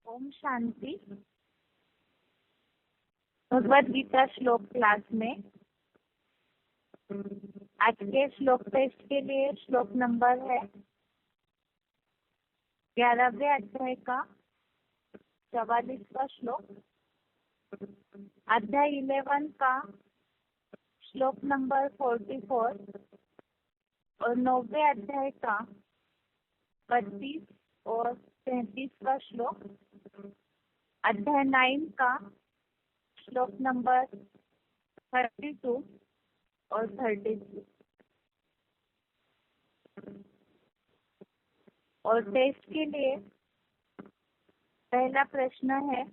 ओम शांति। भगवद गीता श्लोक क्लास में आज के श्लोक टेस्ट के लिए श्लोक नंबर है 11वें अध्याय का 44वां श्लोक, अध्याय 11 का श्लोक नंबर 44 और 9वें अध्याय का 32 और 33वां श्लोक, अध्याय 9 का श्लोक नंबर 32 और 33। और टेस्ट के लिए पहला प्रश्न है,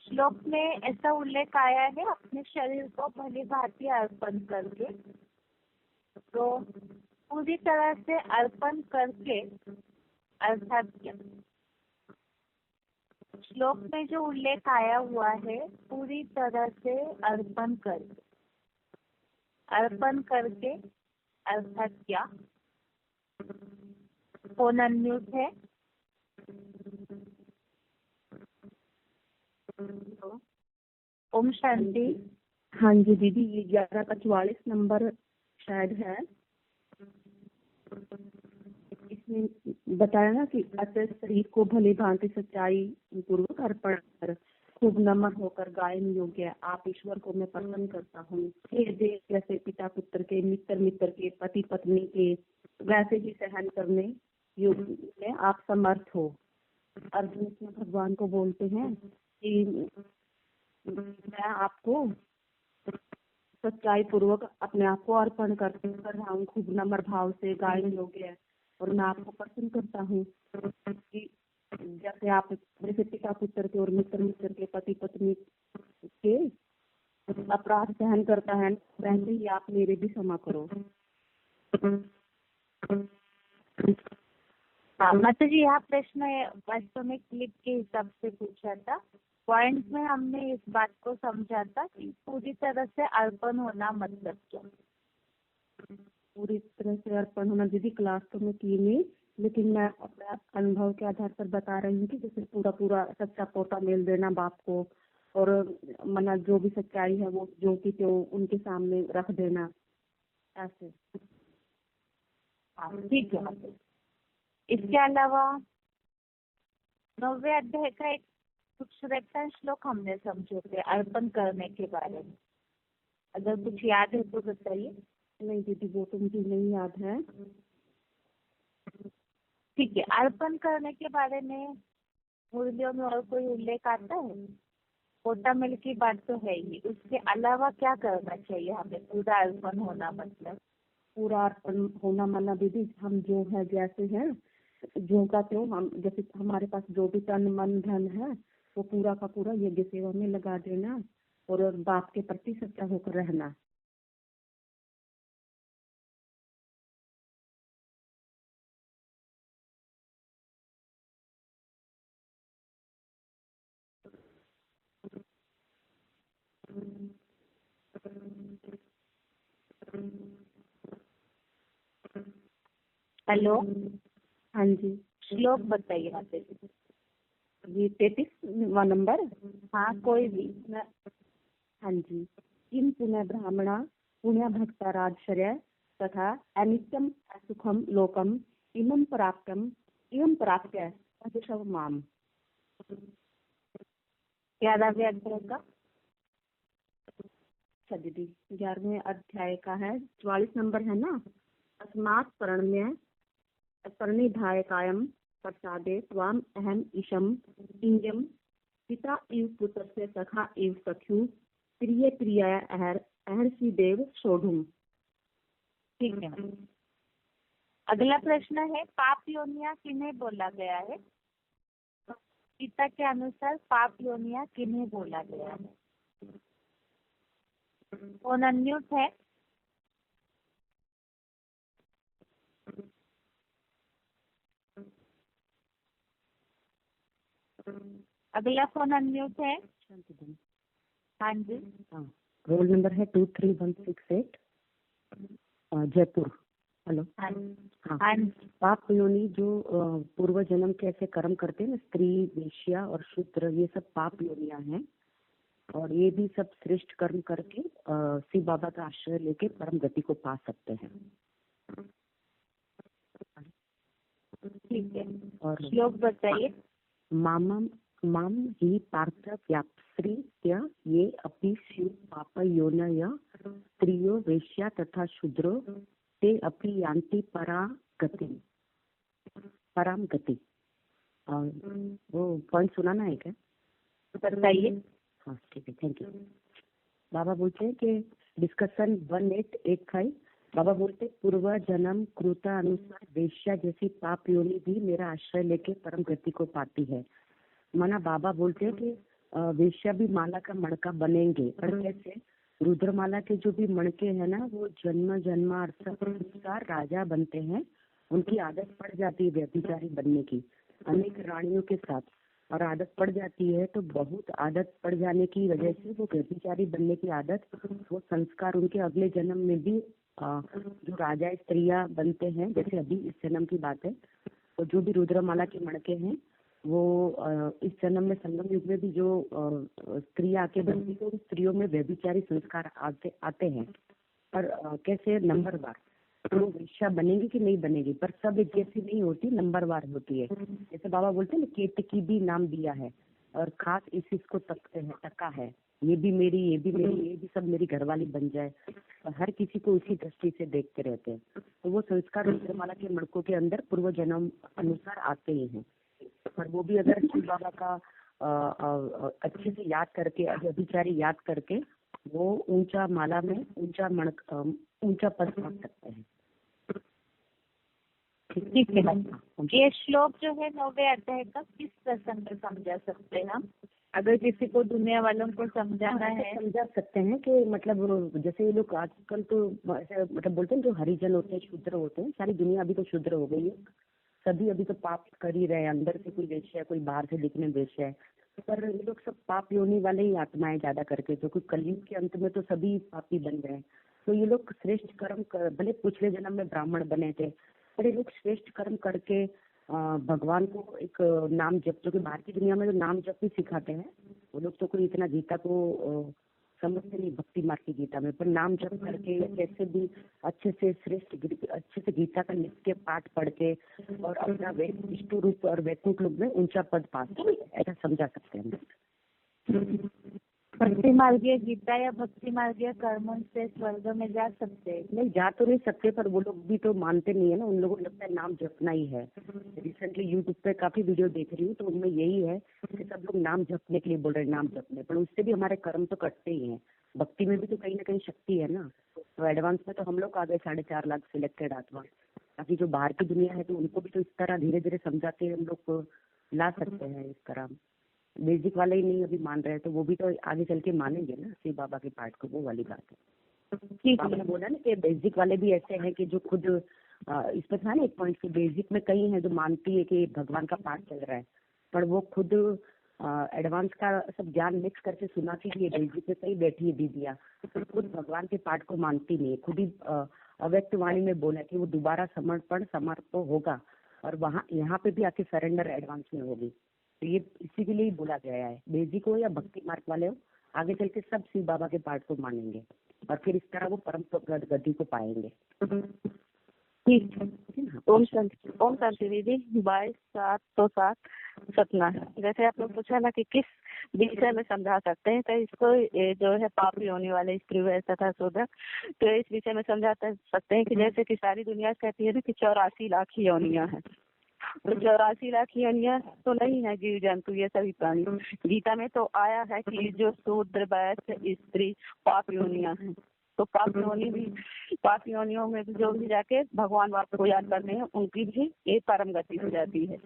श्लोक में ऐसा उल्लेख आया है अपने शरीर को भली भांति अर्पण करके। तो पूरी तरह से अर्पण करके अर्थात क्या? श्लोक में जो उल्लेख आया हुआ है पूरी तरह से अर्पण करके, अर्पण करके अर्थात क्या? फोन अनम्यूट है। ओम शांति। हाँ जी दीदी, ये 11 का 44 नंबर शायद है। इसमें बताया ना कि अतः शरीर को भली भांति सच्चाई पूर्वक अर्पण कर खूब नम्र होकर गायन योग्य आप ईश्वर को मैं प्रसन्न करता हूँ। हे देव जैसे पिता पुत्र के, मित्र मित्र के, पति पत्नी के वैसे ही सहन करने योग्य में आप समर्थ हो। अर्जुन इसमें भगवान को बोलते हैं कि मैं आपको सच्चाई पूर्वक अपने आप को अर्पण कर रहा हूँ, खूब नम्र भाव से गायन योग्य है और मैं आपको पसंद करता हूँ कि जैसे आप जैसे पिता पुत्र के और मित्र मित्र के, पति पत्नी के अपराध सहन करता है वैसे ही आप मेरे भी क्षमा करो। माता जी, यह प्रश्न वास्तव में क्लिप के हिसाब से पूछा था। पॉइंट में हमने इस बात को समझा था कि पूरी तरह से अर्पण होना मतलब क्या? पूरी तरह से अर्पण होना दीदी क्लास तो मैं की नहीं, लेकिन मैं अपने अनुभव के आधार पर बता रही हूँ कि जैसे पूरा पूरा सच्चा पोता मेल देना बाप को, और मना जो भी सच्चाई है वो जो कि तो उनके सामने रख देना, ऐसे। ठीक है। इसके अलावा 9वें अध्याय का एक खूबसूरत श्लोक हमने समझे थे अर्पण करने के बारे में। अगर कुछ याद है तो बताइए। नहीं दीदी, वो तो मुझे नहीं याद है। ठीक है। अर्पण करने के बारे में मुरलियों में और कोई उल्लेख आता है? पोता मिल की बात तो है ही, उसके अलावा क्या करना चाहिए हमें? पूरा अर्पण होना मतलब? पूरा अर्पण होना माना दीदी हम जो है जैसे हैं जो का त्यों, हम जैसे हमारे पास जो भी तन मन धन है वो पूरा का पूरा यज्ञ सेवा में लगा देना और बाप के प्रति सच्चा होकर रहना। हेलो। हाँ जी, श्लोक बताइए। ये 33वां नंबर। हाँ, कोई भी। हाँ जी। किम पुण्य ब्राह्मणा पुण्य भक्ता राजश्रय तथा अनित्यम असुखम लोकम इमं प्राप्य अभिषव माम। 11वें अध्याय का। अच्छा दीदी, 11वें अध्याय का है 44 नंबर है ना। अस्मात् प्रणिधाय कायम प्रसादे त्वाम अहम ईशम इंजम पिता इव पुत्र से सखा इव सख्यु प्रिय प्रिय अहर्षि देव सोढ़ुम। ठीक है। अगला प्रश्न है, पाप योनिया किन्हें बोला गया है? गीता के अनुसार पाप योनिया किन्हें बोला गया है? फोन अनम्यूट है। अगला फोन अनम्यूट है। हाँ जी। रोल नंबर है 23168 जयपुर। हेलो। हाँ हाँ, हाँ पाप योनि जो पूर्व जन्म के ऐसे कर्म करते हैं ना, स्त्री, वेश्या और शूद्र, ये सब पाप योनियां हैं। और ये भी सब श्रेष्ठ कर्म करके शिव बाबा का आश्रय लेके परम गति को पा सकते हैं। ठीक है, और श्लोक बताइए। मामम माम ही पार्थ व्याप्स्त्रीत्य ये अपि स्युः पाप योनय स्त्रियो वेश्या तथा शूद्रो ते अपि यान्ति पराम गति। और वो पॉइंट सुनाना है क्या? बताइए। हाँ ठीक है, थैंक यू। बाबा बोलते हैं कि डिस्कशन 1885, बाबा बोलते पूर्व जन्म कृता अनुसार वेश्या जैसी पाप योनि भी मेरा आश्रय लेके परम गति को पाती है। माना बाबा बोलते हैं कि वेश्या भी माला का मणका बनेंगे, पर कैसे? रुद्रमाला के जो भी मणके हैं ना, वो जन्म जन्मार्थ अनुसार राजा बनते हैं। उनकी आदत पड़ जाती है व्यभिचारी बनने की, अनेक रानियों के साथ, और आदत पड़ जाती है तो बहुत आदत पड़ जाने की वजह से वो व्यभिचारी बनने की आदत, वो संस्कार उनके अगले जन्म में भी जो राजा स्त्रियां बनते हैं, जैसे अभी इस जन्म की बात है, तो जो भी रुद्रमाला के मणके हैं वो इस जन्म में संगम युग में भी जो स्त्रियां आके बनती है, उन स्त्रियों में व्यभिचारी संस्कार आते हैं। पर कैसे? नंबरवार। तो वो वेश्या बनेगी कि नहीं बनेगी, पर सब एक जैसी नहीं होती, नंबरवार होती है। जैसे बाबा बोलते हैं ना, केतकी भी नाम दिया है, और खास इसको तकते हैं, टका है, ये भी मेरी, ये भी मेरी, ये भी सब मेरी घरवाली बन जाए। तो हर किसी को उसी दृष्टि से देखते रहते हैं। तो वो संस्कार रुद्रमाला के मणकों के अंदर पूर्व जन्म अनुसार आते ही हैं। पर वो भी अगर शिव बाबा का अच्छे से याद करके, अभिचारी याद करके, वो ऊंचा माला में ऊंचा पद पा सकते हैं। ठीक है। ये श्लोक जो है 9वें अध्याय का किस प्रसंग में समझा सकते हैं हम? अगर किसी को दुनिया वालों को समझाना है, समझा सकते हैं कि मतलब जैसे ये लोग आजकल तो ऐसे मतलब बोलते हैं, जो हरिजन होते हैं, शूद्र होते हैं, सारी दुनिया अभी तो शूद्र हो गई है, सभी अभी तो पाप कर ही रहे हैं, अंदर से कोई वेश्या है, कोई बाहर से दिखने वेश्या है, पर ये लोग सब पाप योनि वाले ही आत्माएं ज्यादा करके, जो कि कलयुग के अंत में तो सभी पापी बन गए। तो ये लोग श्रेष्ठ कर्म भले पिछले जन्म में ब्राह्मण बने थे, पर ये लोग श्रेष्ठ कर्म करके भगवान को एक नाम जप, जो कि बाहर की दुनिया में जो नाम जप भी सिखाते हैं, वो लोग तो कोई इतना गीता को समझते नहीं, भक्ति मार्ग की गीता में, पर नाम जप करके कैसे भी अच्छे से गीता का नित्य पाठ पढ़ के और अपना विष्णु रूप और वैकुंठ रूप में ऊंचा पद पा सकते, ऐसा समझा सकते हैं। भक्ति मार्गीय गीता या भक्ति मार्गीय कर्मों से स्वर्ग में जा सकते हैं? नहीं, जा तो नहीं सकते, पर वो लोग भी तो मानते नहीं है ना, उन लोगों को लगता है नाम जपना ही है। रिसेंटली यूट्यूब पे काफी वीडियो देख रही हूँ, तो उनमें यही है कि सब लोग नाम जपने के लिए बोल रहे हैं, नाम जपने, पर उससे भी हमारे कर्म तो कटते ही हैं। भक्ति में भी तो कहीं ना कहीं शक्ति है ना, तो एडवांस में तो हम लोग आ गए 4.5 लाख सिलेक्टेड आत्मा, ताकि जो बाहर की दुनिया है तो उनको भी तो इस तरह धीरे धीरे समझाते हैं, हम लोग ला सकते हैं इस तरह। बेसिक वाले ही नहीं अभी मान रहे हैं, तो वो भी तो आगे चल के मानेंगे ना शिव बाबा के पाठ को, वो वाली बात है। ठीक, आपने बोला ना कि बेसिक वाले भी ऐसे हैं कि जो खुद इसमें था ना एक पॉइंट कि बेसिक में कई है जो मानती है कि भगवान का पाठ चल रहा है, पर वो खुद एडवांस का सब ज्ञान मिक्स करके सुनाती भी है, बेसिक में कहीं बैठी है दीदियाँ, तो खुद भगवान के पाठ को मानती नहीं है, खुद ही अव्यक्त वाणी में बोला कि वो दोबारा समर्पण होगा, और वहाँ यहाँ पे भी आके सरेंडर एडवांस में होगी। तो ये इसी के लिए ही बोला गया है, बेसिक हो या भक्ति मार्ग वाले हो, आगे चल के सब शिव बाबा के पाठ को मानेंगे, और फिर इस तरह वो परम गति को पाएंगे। ठीक है। ओम शांति दीदी। 22/7/7 सतना। जैसे आप लोग पूछा ना कि किस विषय में समझा सकते हैं, तो इसको जो है पाप योनि वाले स्त्री तथा शूद्र, तो इस विषय में समझा सकते हैं कि जैसे कि सारी दुनिया कहती है ना कि 84 लाख योनियां हैं, तो 84 लाख योनियां तो नहीं है जीव जंतु ये सभी प्राणी। गीता में तो आया है कि जो शूद्र वैश्य स्त्री पाप योनियां हैं, तो पाप योनियों में जो भी जाके भगवान बाप को याद करते हैं, उनकी भी एक परम गति हो जाती है।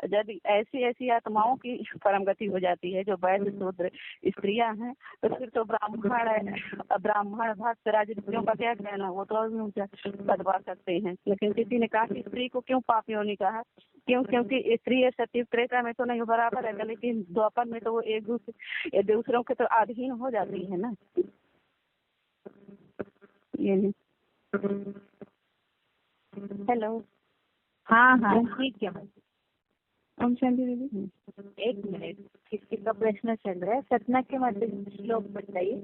जब ऐसी आत्माओं की परम गति हो जाती है जो वैश्य शूद्र स्त्रियां हैं, तो फिर तो ब्राह्मण भक्त राजऋषियों का क्या कहना, वो तो पद पा सकते हैं। लेकिन किसी ने कहा कि स्त्री को क्यों पाप योनि कहा, क्योंकि स्त्री सती त्रेता में तो नहीं बराबर है, लेकिन द्वापर में तो वो एक दूसरों के तो अधीन हो जाती है ना। ये हेलो। हाँ हाँ ठीक है। ओम शांति दीदी। एक मिनट, किसी का प्रश्न चल रहा है। सतना के मध्य श्लोक बताइए।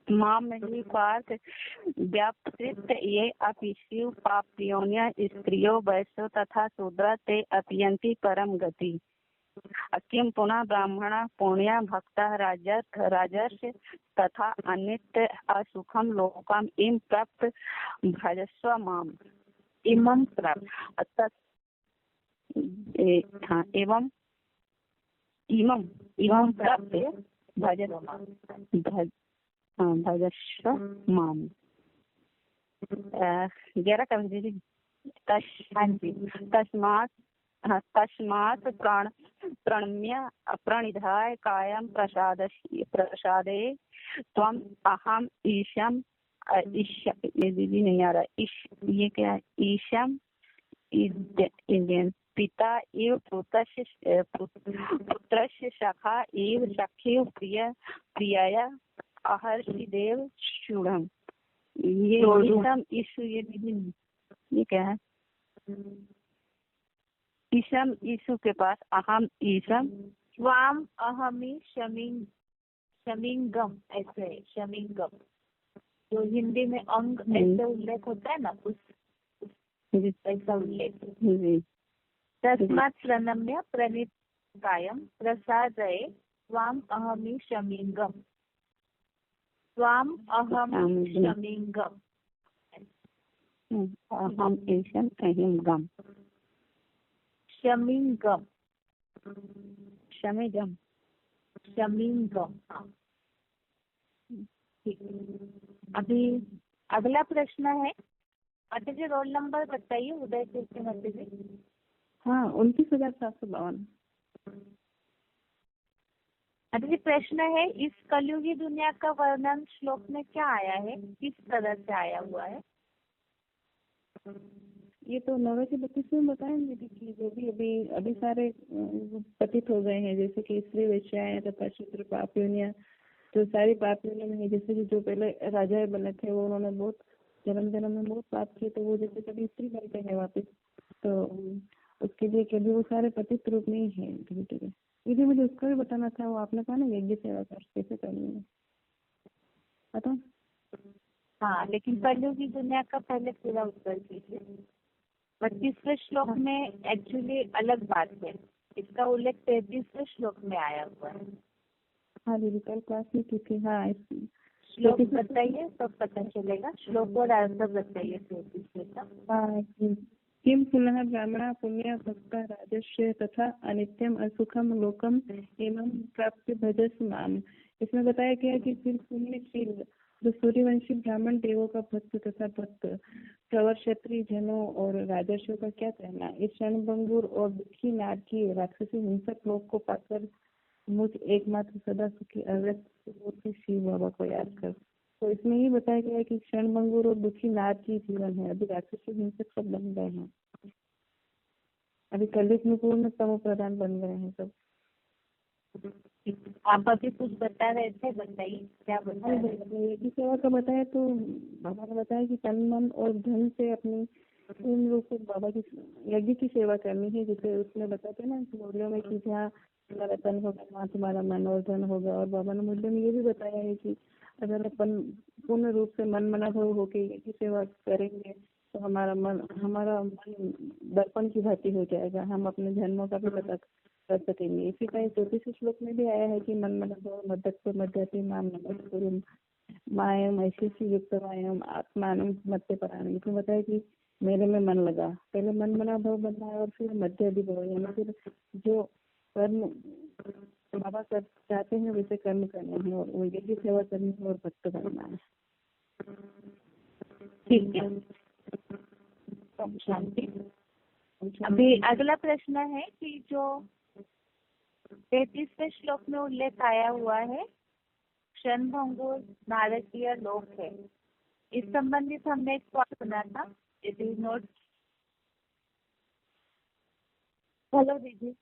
माँ मही पार्थ व्यापृत ये अपिशु पाप्योन्य स्त्रियो वैश्यो तथा शूद्र ते अपयंती परम गति। किम पुनः ब्राह्मण पुण्य भक्ता राजर्षि तथा अनित्य असुखम लोकम इम प्राप्त भजस्व माम। इमं प्राप्त। हाँ एवं इमं इमं प्राप्त भजस्व माम। 11 का दीदी। तस्मात् प्रणम्य प्रणिधाय कायं प्रसादे त्वम् अहम ईशम ये दीदी नहीं आ रहा। ये क्या है? ईशम इंडियन पिता एव पुत्रस्य सखा एव सखी प्रिया अहर्षि देव शूढ़म। ये ईशम ईशु ये दीदी ये क्या है? ईशम ईशु के पास अहम ईशम स्वाम अहमी शमिंगम ऐसे है। शमिंगम जो हिंदी में अंग ऐसे उल्लेख होता है ना, उस ऐसा उल्लेख। तस्मात् प्रणम्य प्रणित कायम प्रसादये स्वाम अहमी शमिंगम। स्वाम अहम शमिंगम। अहम ईशम अहिंगम शमिंगम शमिगम शमिंगम। ठीक। अभी अगला प्रश्न है। अच्छा जी, रोल नंबर बताइए उदय के मध्य जी। हाँ 29,752। अच्छा जी, प्रश्न है इस कलयुगी दुनिया का वर्णन श्लोक में क्या आया है, किस तरह से आया हुआ है? ये तो 9 से 32 में बताएंगे कि जो भी अभी सारे पतित हो गए हैं, जैसे कि स्त्री वेश्याएं तथा शूद्र पापियों, तो सारी पापियों में है। जैसे कि जो पहले राजा बने थे वो उन्होंने बहुत जन्म में बहुत पाप किए, तो वो जैसे कभी स्त्री बनते हैं वापस, तो उसके लिए के लिए वो सारे पतित रूप में ही है धीरे धीरे। यदि मुझे उसका भी बताना था, वो आपने कहा ना यज्ञ सेवा कर कैसे करनी है पता। हाँ, लेकिन कलयुगी दुनिया का पहले पूरा उत्तर कीजिए। 25वें श्लोक में एक्चुअली अलग बात है, इसका उल्लेख 33वें श्लोक में आया हुआ है। हाँ दीदी कल क्लास में की थी। हाँ श्लोक बताइए तो पता चलेगा। श्लोक और आंसर बताइए 33वें का। किम पुनः ब्राह्मण पुण्य भक्ता राजस्य तथा अनित्यम असुखम लोकम एवं प्राप्त भजस माम। इसमें बताया गया कि फिर पुण्यशील जो सूर्यवंशी ब्राह्मण देवों का भक्त तथा भक्त प्रवर क्षत्रिय जनों और राजस्यों का क्या कहना। इस क्षणभंगुर और दुखी नारकी राक्षसी हिंसक लोक को पाकर मुझ एकमात्र सदा सुखी अव्यक्त शिव बाबा को याद कर। तो इसमें ये बताया गया है कि क्षणभंगुर और दुखी नारकी जीवन है। अभी राक्षसी हिंसक सब बन गए हैं, अभी कलयुग में पूर्ण तमो प्रधान बन गए हैं सब। आप अभी कुछ बता रहे थे, बताइए क्या बता रहे थे? यज्ञ सेवा का बताया तो बाबा ने बताया कि तन मन और धन से अपनी पूर्ण रूप से बाबा की यज्ञ की सेवा करनी है। जैसे उसमें बताते ना मूल्यों में कि जहाँ तुम्हारा तन होगा वहाँ तुम्हारा मन और धन होगा। और बाबा ने मूल्यों में ये भी बताया है कि अगर अपन पूर्ण रूप से मन मना भव होके यज्ञ सेवा करेंगे तो हमारा मन दर्पण की भांति हो जाएगा, हम अपने जन्मों का भी पता कर सकेंगे। इसी का 34 श्लोक में भी आया है कि मन मन भव मदत्व मध्यति माम नमस्कुरुम मायम ऐसी युक्त मायम आत्मान मध्य परायण। इसमें बताया कि मेरे में मन लगा, पहले मन मना भव बनना है और फिर मध्य अधिभव, यानी फिर जो कर्म बाबा कर चाहते हैं वैसे कर्म करने हैं और वो यज्ञ सेवा करनी है और भक्त बनना है। ठीक है, शांति। अभी अगला प्रश्न है कि जो 33वें श्लोक में उल्लेख आया हुआ है क्षणभंगुर नारकीय लोक है, इस संबंधित हमने एक पॉइंट सुना था। It is not. हेलो दीदी।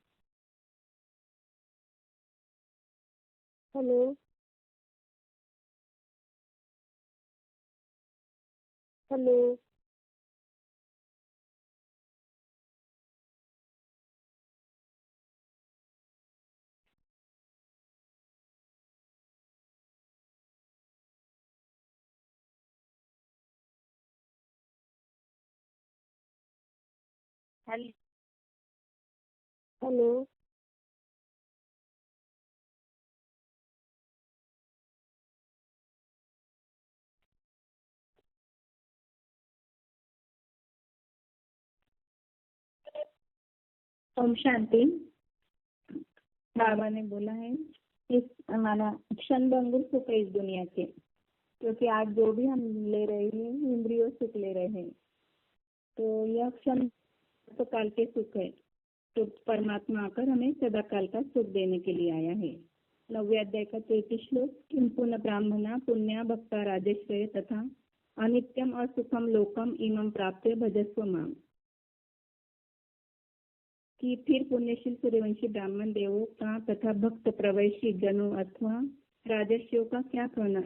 Hello hello. Hello. Hello. Om Shanti. बाबा ने बोला है इस हमारा क्षण भंगुर सुख है इस दुनिया के, क्योंकि आज जो भी हम ले रहे हैं इंद्रियों सुख ले रहे हैं, तो यह क्षण तो काल के सुख है। तो परमात्मा आकर हमें सदा काल का सुख देने के लिए आया है। 9वें अध्याय का 33 श्लोक। किम पुनः ब्राह्मणा पुण्या भक्ता राजेश्वय तथा अनित्यम और सुखम लोकम इमं प्राप्य भजस्व माम। कि फिर पुण्यशील सूर्यवंशी ब्राह्मण देवों का तथा भक्त प्रवैशी जनों अथवा राजस्वियों का क्या कहना।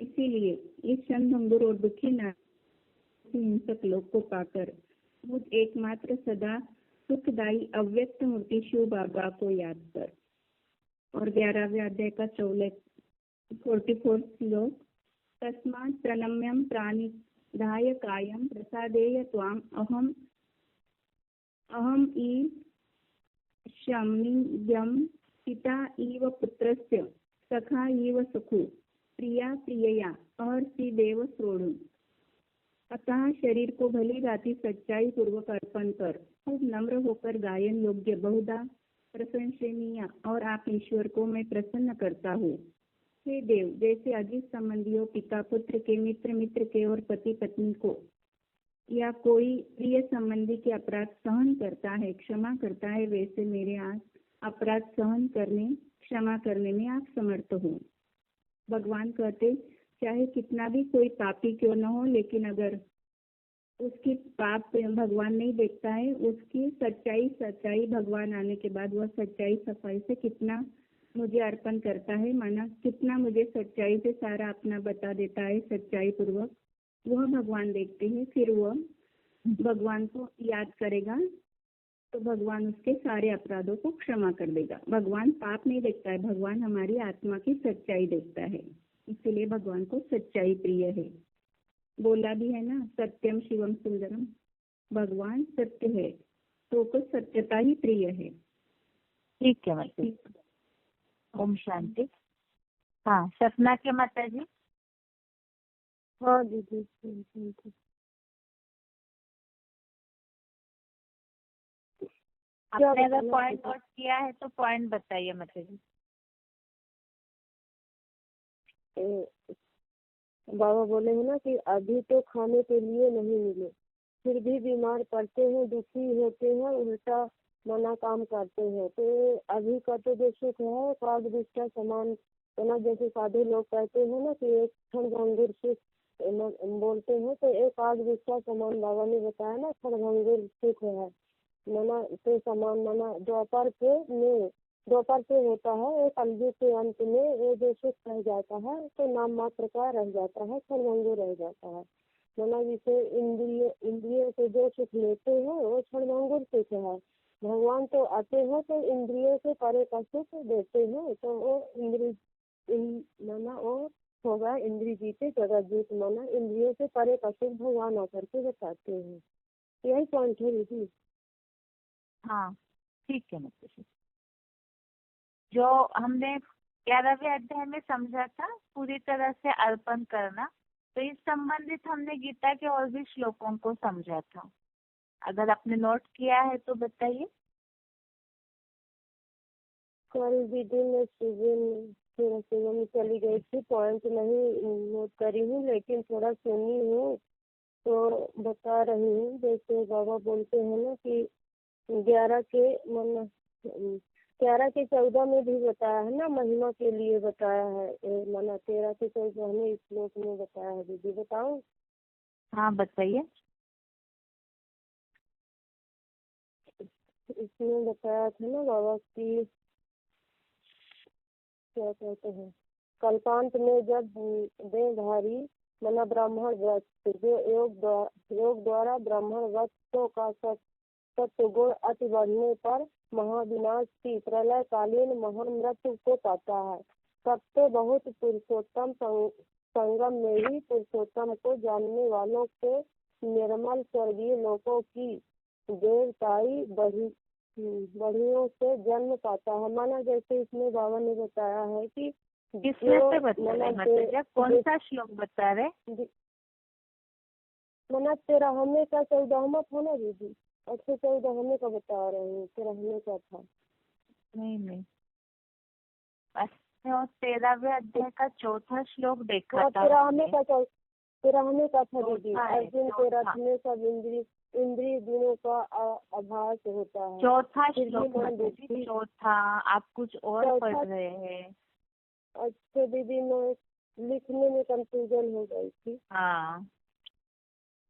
इसीलिए इस क्षण भंगुर और दुखी हिंसक लोक को पाकर मुझ एकमात्र सदा सुखदायी अव्यक्त मूर्ति शिव बाबा को याद कर। और 11वें अध्याय का 44 श्लोक। तस्मात् प्रणम्यम प्राणिधाय कायम प्रसादेय त्वाम अहम ईशमियं पिता इव पुत्रस्य सखा इव सखु प्रिया प्रियया अर्षि देव श्रोणु। अतः शरीर को भली भांति सच्चाई पूर्वक अर्पण कर खूब नम्र होकर गायन योग्य बहुधा प्रशंसनीय और आप ईश्वर को मैं प्रसन्न करता हूँ। हे देव, जैसे अजीज संबंधियों पिता पुत्र के, मित्र मित्र के और पति पत्नी को या कोई प्रिय संबंधी के अपराध सहन करता है, क्षमा करता है, वैसे मेरे आज अपराध सहन करने क्षमा करने में आप समर्थ हो। भगवान कहते चाहे कितना भी कोई पापी क्यों न हो, लेकिन अगर उसकी पाप भगवान नहीं देखता है, उसकी सच्चाई भगवान आने के बाद वह सच्चाई सफाई से कितना मुझे अर्पण करता है, माना कितना मुझे सच्चाई से सारा अपना बता देता है सच्चाई पूर्वक, वह भगवान देखते हैं। फिर वह भगवान को याद करेगा तो भगवान उसके सारे अपराधों को क्षमा कर देगा। भगवान पाप नहीं देखता है, भगवान हमारी आत्मा की सच्चाई देखता है, इसीलिए भगवान को सच्चाई प्रिय है। बोला भी है ना, सत्यम शिवम सुंदरम, भगवान सत्य है तो को सत्यता ही प्रिय है। ठीक है माता जी। ओम शांति। हाँ, सपना के माता जी। हाँ दीदी। आपने अगर पॉइंट नोट किया है तो पॉइंट बताइए माता जी। बाबा बोले हैं ना कि अभी तो खाने के लिए नहीं मिले, फिर भी बीमार पड़ते हैं, दुखी होते हैं, उल्टा मना काम करते हैं। तो अभी का तो जो सुख है काग विष्टा समान है ना, जैसे साधु लोग कहते हैं ना कि एक क्षण भंगुर सुख बोलते हैं, तो एक आग विष्टा समान बाबा ने बताया ना, क्षण भंगुर सुख है मना के समान। मना दोपहर पे होता है, एक कलयुग के अंत में वो जो सुख रह जाता है तो नाम मात्र का रह जाता है, क्षणभंगुर रह जाता है। मना जिसे इंद्रिय से जो सुख लेते हैं वो क्षणभंगुर सुख है। भगवान तो आते हैं तो इंद्रियों से परे का सुख देते हैं, तो वो माना वो होगा इंद्रिय जीते जगत जीत। माना इंद्रियों से परे का सुख भगवान आकर के बताते हैं। यही पॉइंट है दीदी। हाँ ठीक है माता जी। जो हमने 11वें अध्याय में समझा था पूरी तरह से अर्पण करना, तो इस संबंधित हमने गीता के और भी श्लोकों को समझा था। अगर आपने नोट किया है तो बताइए। कल दीदी मैं सुबह में चली गई थी, पॉइंट नहीं नोट करी हूँ, लेकिन थोड़ा सुनी हूँ तो बता रही हूँ। जैसे बाबा बोलते हैं ना कि 11 के 14 में भी बताया है ना, महिमा के लिए बताया है, माना 13 के 14 श्लोक में बताया है। दीदी बताओ। हाँ बताइए। इसमें बताया था ना बाबा की क्या कहते हैं, कल्पांत में जब देहधारी मना ब्राह्मण वत्स जो योग द्वारा ब्राह्मण वत्सों का सत्य गुण अति बढ़ने पर महाविनाश की प्रलय कालीन महामृत्यु को पाता है। तब तो बहुत पुरुषोत्तम संगम में ही पुरुषोत्तम को जानने वालों के निर्मल स्वर्गीय लोकों की देवताई बढ़ियों से जन्म पाता है। माना जैसे इसमें बाबा ने बताया है कि किसमें से बता रहे माता, कौन सा श्लोक बता रहे? मना 13वें का 14वां था ना दीदी, और 14वें का बता रहे हैं, 13वें का था। नहीं, 13वें अध्याय का चौथा श्लोक देखा था। 13वें का था दीदी। अर्जुन के रथ में सब इंद्रिय गुणों का आभास होता है। चौथा श्लोक दीदी, चौथा। आप कुछ और पढ़ रहे हैं? अच्छा दीदी, मैं लिखने में कंफ्यूजन हो गई थी। हाँ,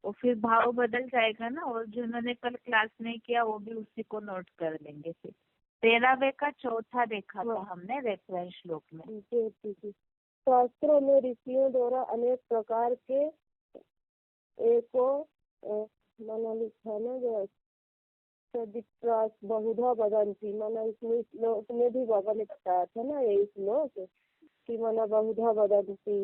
वो फिर भाव बदल जाएगा ना, और जिन्होंने कल क्लास नहीं किया वो भी उसी को नोट कर लेंगे। फिर 13वें का चौथा देखा था हमने रेफरेंस श्लोक में। शास्त्रों में ऋषियों द्वारा अनेक प्रकार के माना लिखा ना जो बहुधा बदंती, माना इसमें श्लोक में भी बाबा ने बताया था ना ये श्लोक कि माना बहुधा बदंती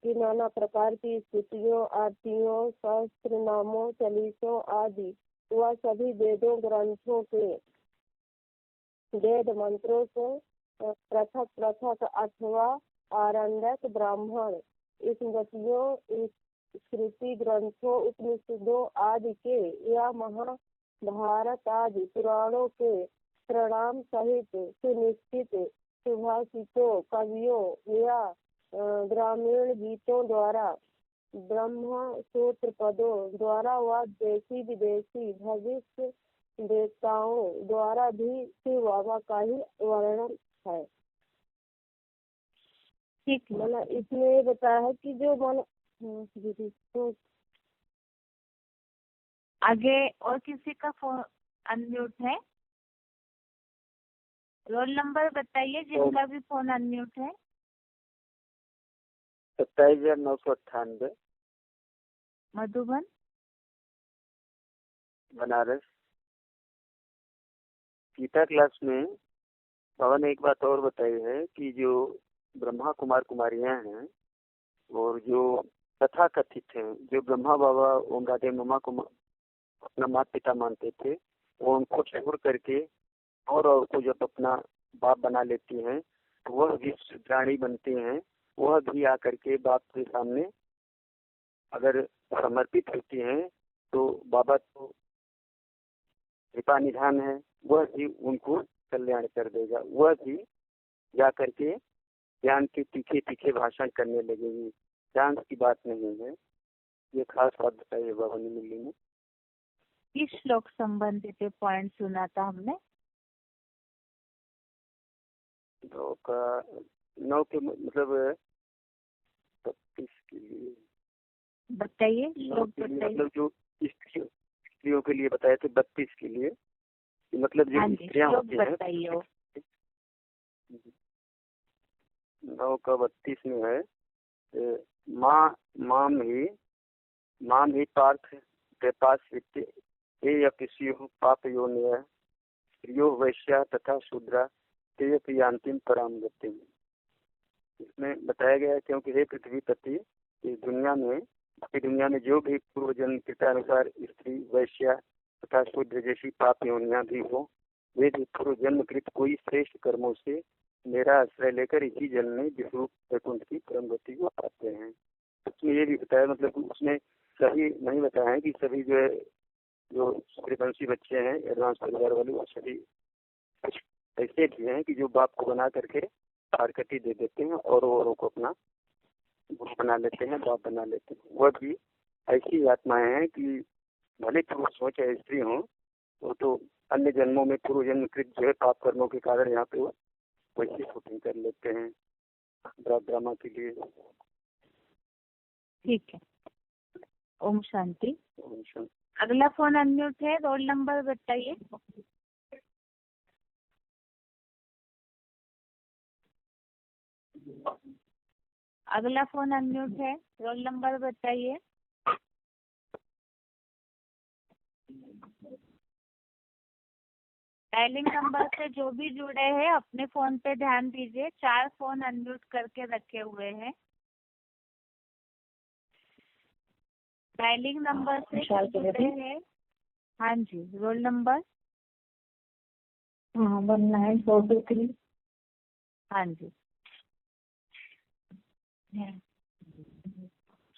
कि नाना प्रकार की स्तुतियों, आरतियों, शास्त्र नामों, चालीसों आदि वह सभी वेदों ग्रंथों के वेद मंत्रों से पृथक पृथक अथवा आरण्यक ब्राह्मण स्मृतियों, श्रुति ग्रंथों, उपनिषदों आदि के या महाभारत आदि पुराणों के प्रणाम सहित सुनिश्चित सुभाषितों, कवियों या ग्रामीण गीतों द्वारा, ब्रह्म सूत्र पदों द्वारा व देशी विदेशी भविष्य देवताओं द्वारा भी शिव बाबा का ही वर्णन है। ठीक, मतलब इसमें बताया है कि जो मन तो आगे और किसी का फोन अनम्यूट है? रोल नंबर बताइए जिनका भी फोन अनम्यूट है। 27,998 मधुबन, बनारस। गीता क्लास में बाबा ने एक बात और बताई है कि जो ब्रह्मा कुमार कुमारियां हैं और जो तथा कथित हैं, जो ब्रह्मा बाबा ओम राधे ममा को अपना माता पिता मानते थे, वो उनको छोड़ करके और को जब अपना बाप बना लेती हैं तो वह भी प्राणी बनते हैं। वह भी आकर के बाप के सामने अगर समर्पित होती हैं तो बाबा तो कृपा निधान है, वह भी उनको कल्याण कर देगा। वह भी जा करके ज्ञान के तीखे तीखे भाषण करने लगेगी। ज्ञान की बात नहीं है। ये खास बात बताइए बाबा ने मिली में। किस श्लोक संबंधित पॉइंट सुना था हमने? 9 के मतलब 32 के लिए बताइए, श्लोक बताइए। मतलब जो स्त्रियों के लिए बताए थे 32 के लिए, मतलब जो स्त्रियां होती हैं। 9 का 32 में है माम ही पार्थ पास ये अपस्यो पाप योनिय स्त्रियो वैश्या तथा शूद्रा ते अंतिम पराम गति। इसमें बताया गया है क्योंकि हे पृथ्वी पति, इस दुनिया में जो भी पूर्व जन्म के अनुसार स्त्री वैश्या तथा शूद्र जैसी पाप योनियां भी हो, वे भी पूर्व जन्म कृत कोई श्रेष्ठ कर्मों से मेरा आश्रय लेकर इसी जन्म में विश्वरूप वैकुंठ की परम गति को पाते हैं। उसमें ये भी बताया, मतलब उसमें सभी नहीं बताया है कि सभी जो सूर्यवंशी बच्चे हैं एडवांस परिवार वाले, वो सभी कुछ ऐसे भी हैं कि जो बाप को बना करके फारकती दे देते हैं और औरों को अपना गुरु बना लेते हैं, बाप बना लेते हैं। वह भी ऐसी आत्माएं हैं कि भले पुरुष हो चाहे स्त्री हो, वो तो अन्य जन्मों में पूर्व जन्म कृत जो है पाप कर्मों के कारण यहाँ पे वैसी शूटिंग कर लेते हैं ड्रामा के लिए। ठीक है, ओम शांति। ओम शांति। अगला फोन अनम्यूट है, रोल नंबर बताइए। अगला फोन अनम्यूट है, रोल नंबर बताइए। डायलिंग नंबर से जो भी जुड़े हैं अपने फोन पे ध्यान दीजिए। 4 फोन अनम्यूट करके रखे हुए हैं। डायलिंग नंबर से जुड़े हैं हाँ जी, रोल नंबर। हाँ 19423। हाँ जी।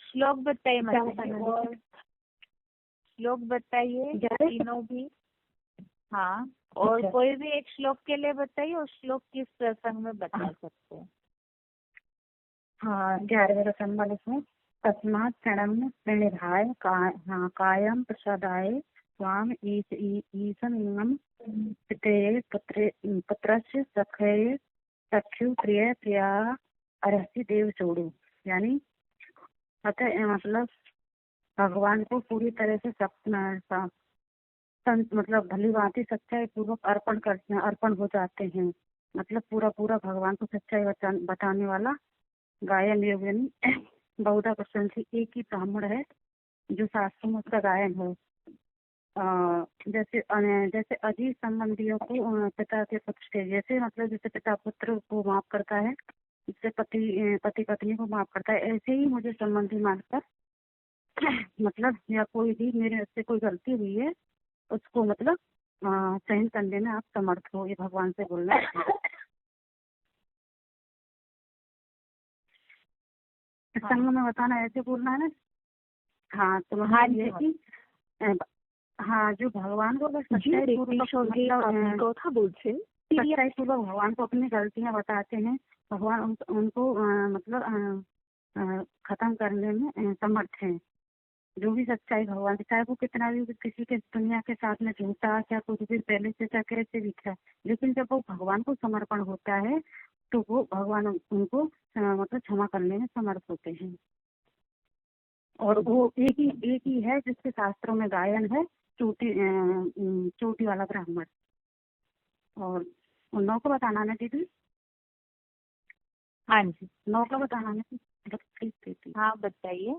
श्लोक बताइए मतलब, और श्लोक बताइए तीनों भी। हाँ, और अच्छा। कोई भी एक श्लोक के लिए बताइए, और श्लोक किस प्रसंग में बता सकते हैं। हाँ 11वें रचन वाले इसमें तस्मात् क्षणम प्रणिधाय कायम प्रसादाय स्वाम ईशनियम पितये पुत्रस्य सखये सख्यु प्रिय प्रिया अरहसी देव जोड़ू। यानी अतः मतलब भगवान को पूरी तरह से मतलब भली भांति सच्चाई पूर्वक अर्पण हो जाते हैं। मतलब पूरा पूरा भगवान को सच्चाई बताने वाला गायन योगिनी बहुधा प्रसन्न से एक ही ब्राह्मण है जो शास्त्रों में उसका गायन हो। जैसे अजीज संबंधियों को पिता के पक्ष के, जैसे मतलब जैसे पिता पुत्र को माफ करता है, जिससे पति पत्नी को माफ करता है, ऐसे ही मुझे संबंधी मानकर मतलब या कोई भी मेरे से कोई गलती हुई है उसको मतलब सहन करने में आप समर्थ हो, ये भगवान से बोलना है। संग में बताना ऐसे बोलना है ना। हाँ तो मतलब ये कि हाँ जो भगवान को अगर सच्चाई पूर्वक भगवान को अपनी गलतियाँ बताते हैं, भगवान उनको मतलब खत्म करने में समर्थ हैं। जो भी सच्चाई भगवान की, चाहे वो कितना भी किसी के दुनिया के साथ में झूठा क्या कुछ भी पहले से क्या कैसे भी था, लेकिन जब वो भगवान को समर्पण होता है तो वो भगवान उनको मतलब क्षमा करने में समर्थ होते हैं। और वो एक ही है जिसके शास्त्रों में गायन है, चोटी वाला ब्राह्मण। और उन 9 को बताना ना दीदी। हाँ जी 9 को बताना ना। हाँ बताइए।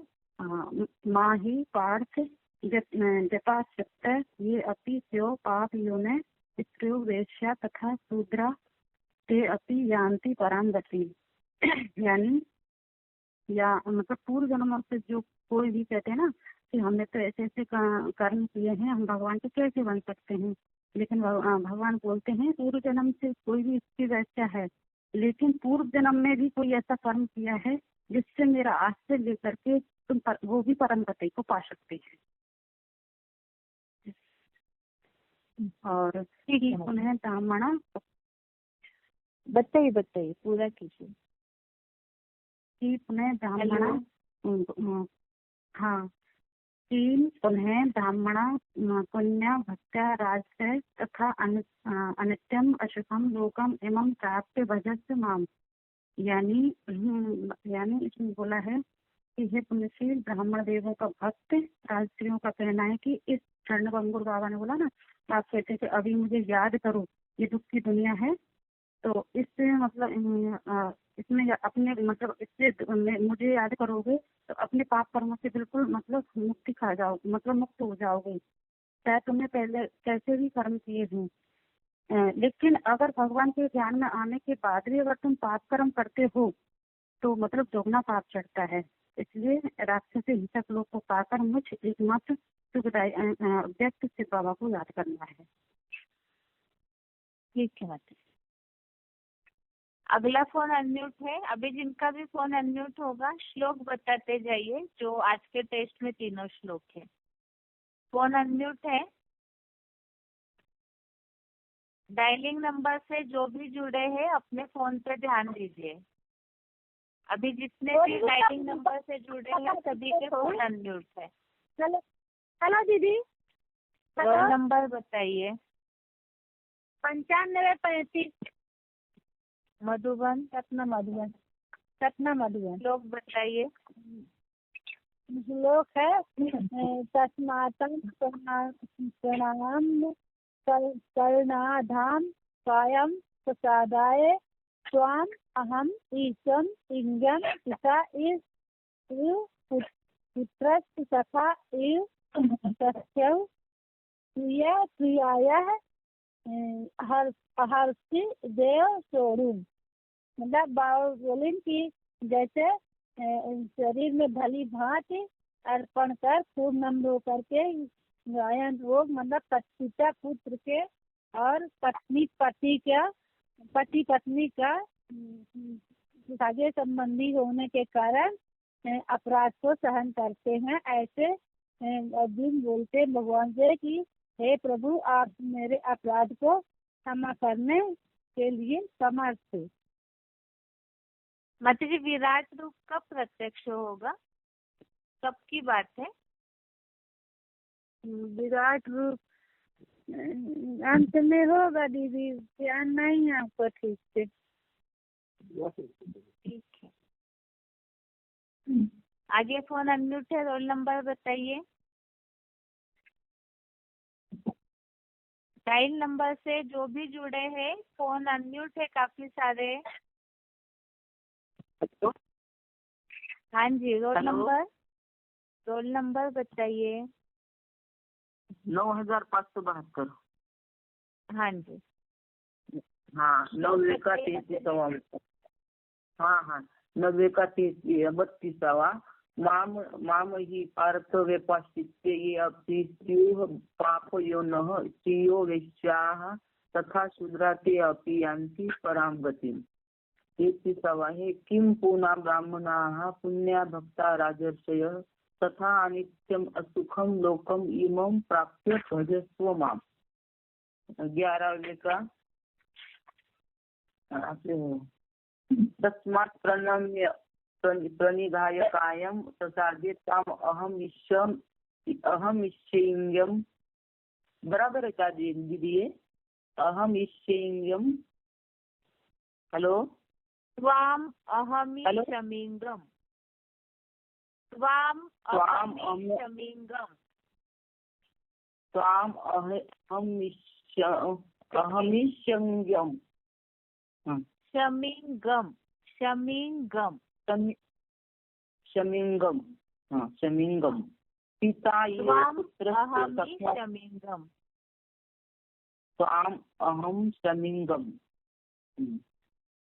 माही पार्थ जपा सत्य ये अपि स्यो पाप योने स्त्रियो वेश्या तथा शूद्रा ते अपि यान्ति पराम गति। यानी या मतलब पूर्व जन्मों से जो कोई भी कहते हैं ना कि हमने तो ऐसे ऐसे कर्म किए हैं, हम भगवान के कैसे बन सकते हैं, लेकिन भगवान बोलते हैं पूर्व जन्म से कोई भी इसकी व्याख्या है, लेकिन पूर्व जन्म में भी कोई ऐसा कर्म किया है जिससे मेरा आश्रय लेकर के वो भी परम गति को पा सकते हैं। और उन्हें ब्राह्मणा बताइए पूरा कीजिए। पुनः ब्राह्मणा हाँ पुनः ब्राह्मणा पुण्य भक्त्या राजस्य तथा अनित्यम अशुभम लोकम एवं प्राप्त भजस्य माम। यानी इसमें बोला है कि हे पुण्यशील ब्राह्मण देवों का भक्त, राजस्त्रियों का कहना है कि इस चरणबंगुर बाबा ने बोला ना, आप कहते कि अभी मुझे याद करो, ये दुख की दुनिया है, तो इससे मतलब इसमें अपने मतलब इससे मुझे याद करोगे तो अपने पाप कर्मों से बिल्कुल मतलब मुक्ति खा जाओगे, मतलब मुक्त हो जाओगे, चाहे तुमने पहले कैसे भी कर्म किए हों। लेकिन अगर भगवान के ज्ञान में आने के बाद भी अगर तुम पाप कर्म करते हो तो मतलब दोगुना पाप चढ़ता है। इसलिए राक्षस हिंसक लोग को पाकर मुझ एकमात्र सुखदायी व्यक्ति शिव बाबा को याद करना है। ठीक है माता। अगला फोन अनम्यूट है, अभी जिनका भी फोन अनम्यूट होगा श्लोक बताते जाइए, जो आज के टेस्ट में तीनों श्लोक है। फोन अनम्यूट है, डायलिंग नंबर से जो भी जुड़े हैं अपने फोन पे ध्यान दीजिए। अभी जितने भी डायलिंग नंबर से जुड़े हैं सभी के फोन अनम्यूट है। हेलो दीदी, रोल नंबर बताइए। 9535। मधुबन। सतना मधुबन। श्लोक बताइए। श्लोक है तस्मातं प्रणाम कर्णाधाम कायम प्रसादाय स्वाम अहम ईशम इंगम पिता इव पुत्रस्य सखा इव सख्यौ प्रियाय हर्षि देव सोरूम। मतलब बाबा बोले कि जैसे शरीर में भली भांति अर्पण कर पूर्ण नम्र होकर के गायन रोग मतलब पिता पुत्र के और पत्नी पत्नी का साझे संबंधी होने के कारण अपराध को सहन करते हैं। ऐसे अर्जुन बोलते भगवान से कि हे प्रभु, आप मेरे अपराध को क्षमा करने के लिए समर्थ थे। माता जी, विराट रूप कब प्रत्यक्ष होगा, कब की बात है? विराट रूप अंत में होगा दीदी, ध्यान नहीं है आपको ठीक से। ठीक है, आगे फोन अनम्यूट है, रोल नंबर बताइए। डायल नंबर से जो भी जुड़े हैं फोन अनम्यूट है, काफी सारे। हाँ जी, रोल नंबर बताइए। 9572। हाँ जी, हाँ, 90 का 33वां। हाँ, 90 का 32वां। माम ही पार्थ व्यपाश्चित्ते ये अपि स्युः पापयोनः स्त्रियो वैश्याः तथा शूद्रा ते अपि यान्ति परां गतिम्। 33वां है, किं पूना ब्राह्मणाः पुण्या भक्ता राजर्षयः तथा अनित्यम असुखम लोकम इमं प्राप्य भजस्व माम। 11वें का तस्मात् प्रणम्य प्रणिधाय कायं प्रसाद्य ताम अहम इच्छेयं। बराबर है क्या दीदी? अहम इच्छेयं। हेलो, त्वाम अहमि शमींगम। त्वाम अहमि शमींगम। त्वाम अहमिष्यंगम। शमींगम। शमींगम। हाँ, शमींगम। पिता ये पुत्र शमींगम। त्वाम अहम शमींगम।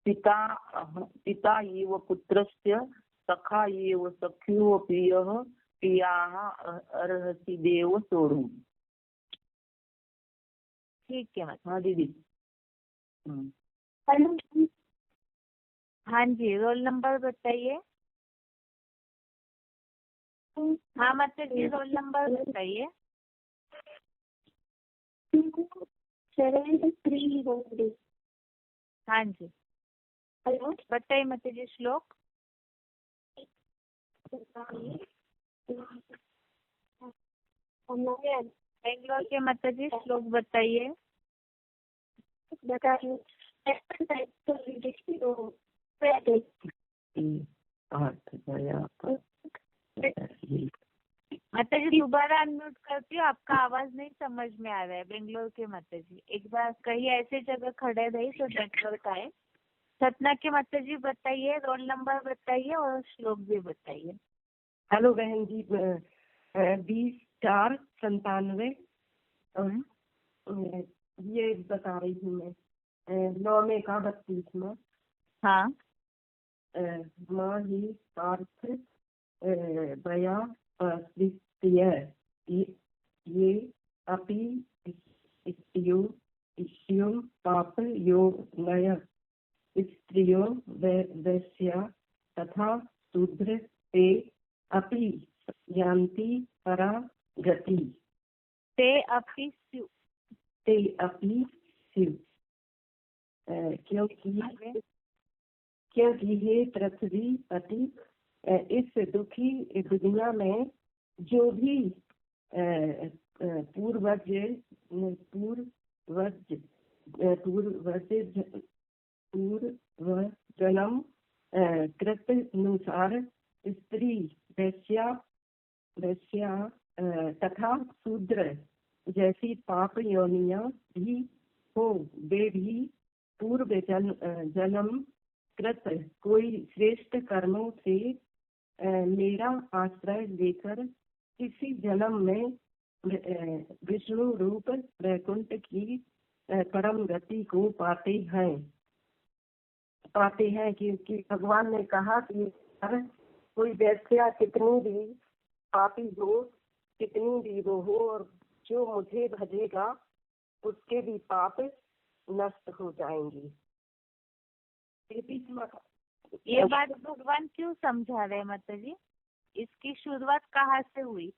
पिता एव पुत्रस्य सखा एव सख्यो प्रियः प्रियाः अर्हसि देव सोढुम्। ठीक है। हाँ दीदी। हाँ जी, रोल नंबर बताइए। हाँ माता जी, रोल नंबर बताइए। 73 होंगे। हाँ जी, हेलो, बताइए माता जी श्लोक। बेंगलोर के माता जी श्लोक बताइए। माता जी दोबारा अनम्यूट करती हूँ, आपका आवाज नहीं समझ में आ रहा है। बेंगलोर के माता जी एक बार कहीं ऐसे जगह खड़े रही तो नेटवर्क आए। सतना के माता जी बताइए, रोल नंबर बताइए और श्लोक भी बताइए। हेलो बहन जी, 20/4/97 ये बता रही हूँ मैं। 9 का 32वां। हाँ, माँ ही पार्थ बया प्रस्तुत्य ये अपि इष्यो पाप योनय स्त्रियो वैश्या तथा शूद्र ते अपि यान्ति परा गति। ते अपि स्यु। क्योंकि हे पृथ्वी पति, इस दुखी दुनिया में जो भी पूर्व जन्म कृत अनुसार स्त्री वैश्या तथा शूद्र जैसी पाप योनियां भी हो, वे भी पूर्व जन्म कृत कोई श्रेष्ठ कर्मों से मेरा आश्रय लेकर किसी जन्म में विष्णु रूप वैकुंठ की परम गति को पाते हैं क्योंकि भगवान ने कहा कि कोई वैश्या कितनी भी पापी हो, कितनी भी वो हो और जो मुझे भजेगा उसके भी पाप नष्ट हो जाएंगे। ये बात भगवान क्यों समझा रहे हैं माता जी? इसकी शुरुआत कहाँ से हुई?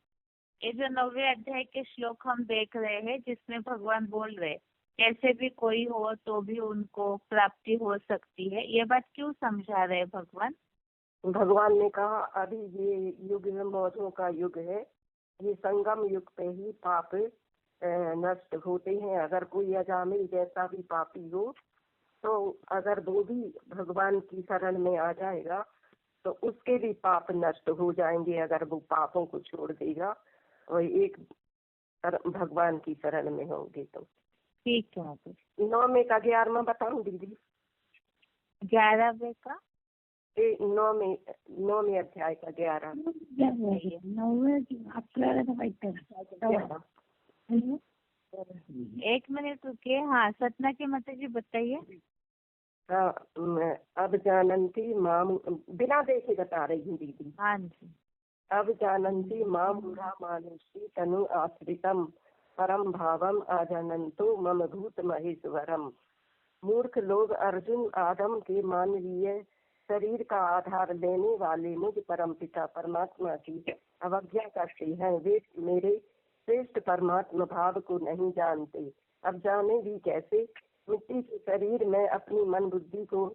ये जो 9वें अध्याय के श्लोक हम देख रहे हैं जिसमें भगवान बोल रहे कैसे भी कोई हो तो भी उनको प्राप्ति हो सकती है, ये बात क्यों समझा रहे हैं भगवान? भगवान ने कहा अभी ये युग मौजों का युग है, ये संगम युग पे ही पाप नष्ट होते हैं। अगर कोई अजामिल जैसा भी पापी हो तो अगर वो भी भगवान की शरण में आ जाएगा तो उसके भी पाप नष्ट हो जाएंगे, अगर वो पापों को छोड़ देगा और एक भगवान की शरण में होंगे तो। ठीक है। 9वें का 11वां बताऊं दीदी? 11वें का 9वें अध्याय का 11। 1 मिनट रुकिए। हाँ सतना की माता जी बताइए। हाँ, अब जानंती माम, बिना देखे बता रही हूँ दीदी। हाँ जी। अब जानंती माम बुरा मानुषी तनु आश्रितम परम भावम आजानंतो मम भूत महेश्वरम। मूर्ख लोग अर्जुन आदम के मानवीय शरीर का आधार लेने वाले मुझ परम पिता परमात्मा की अवज्ञा करते हैं। वे मेरे श्रेष्ठ परमात्मा भाव को नहीं जानते। अब जाने भी कैसे? मिट्टी के शरीर में अपनी मन बुद्धि को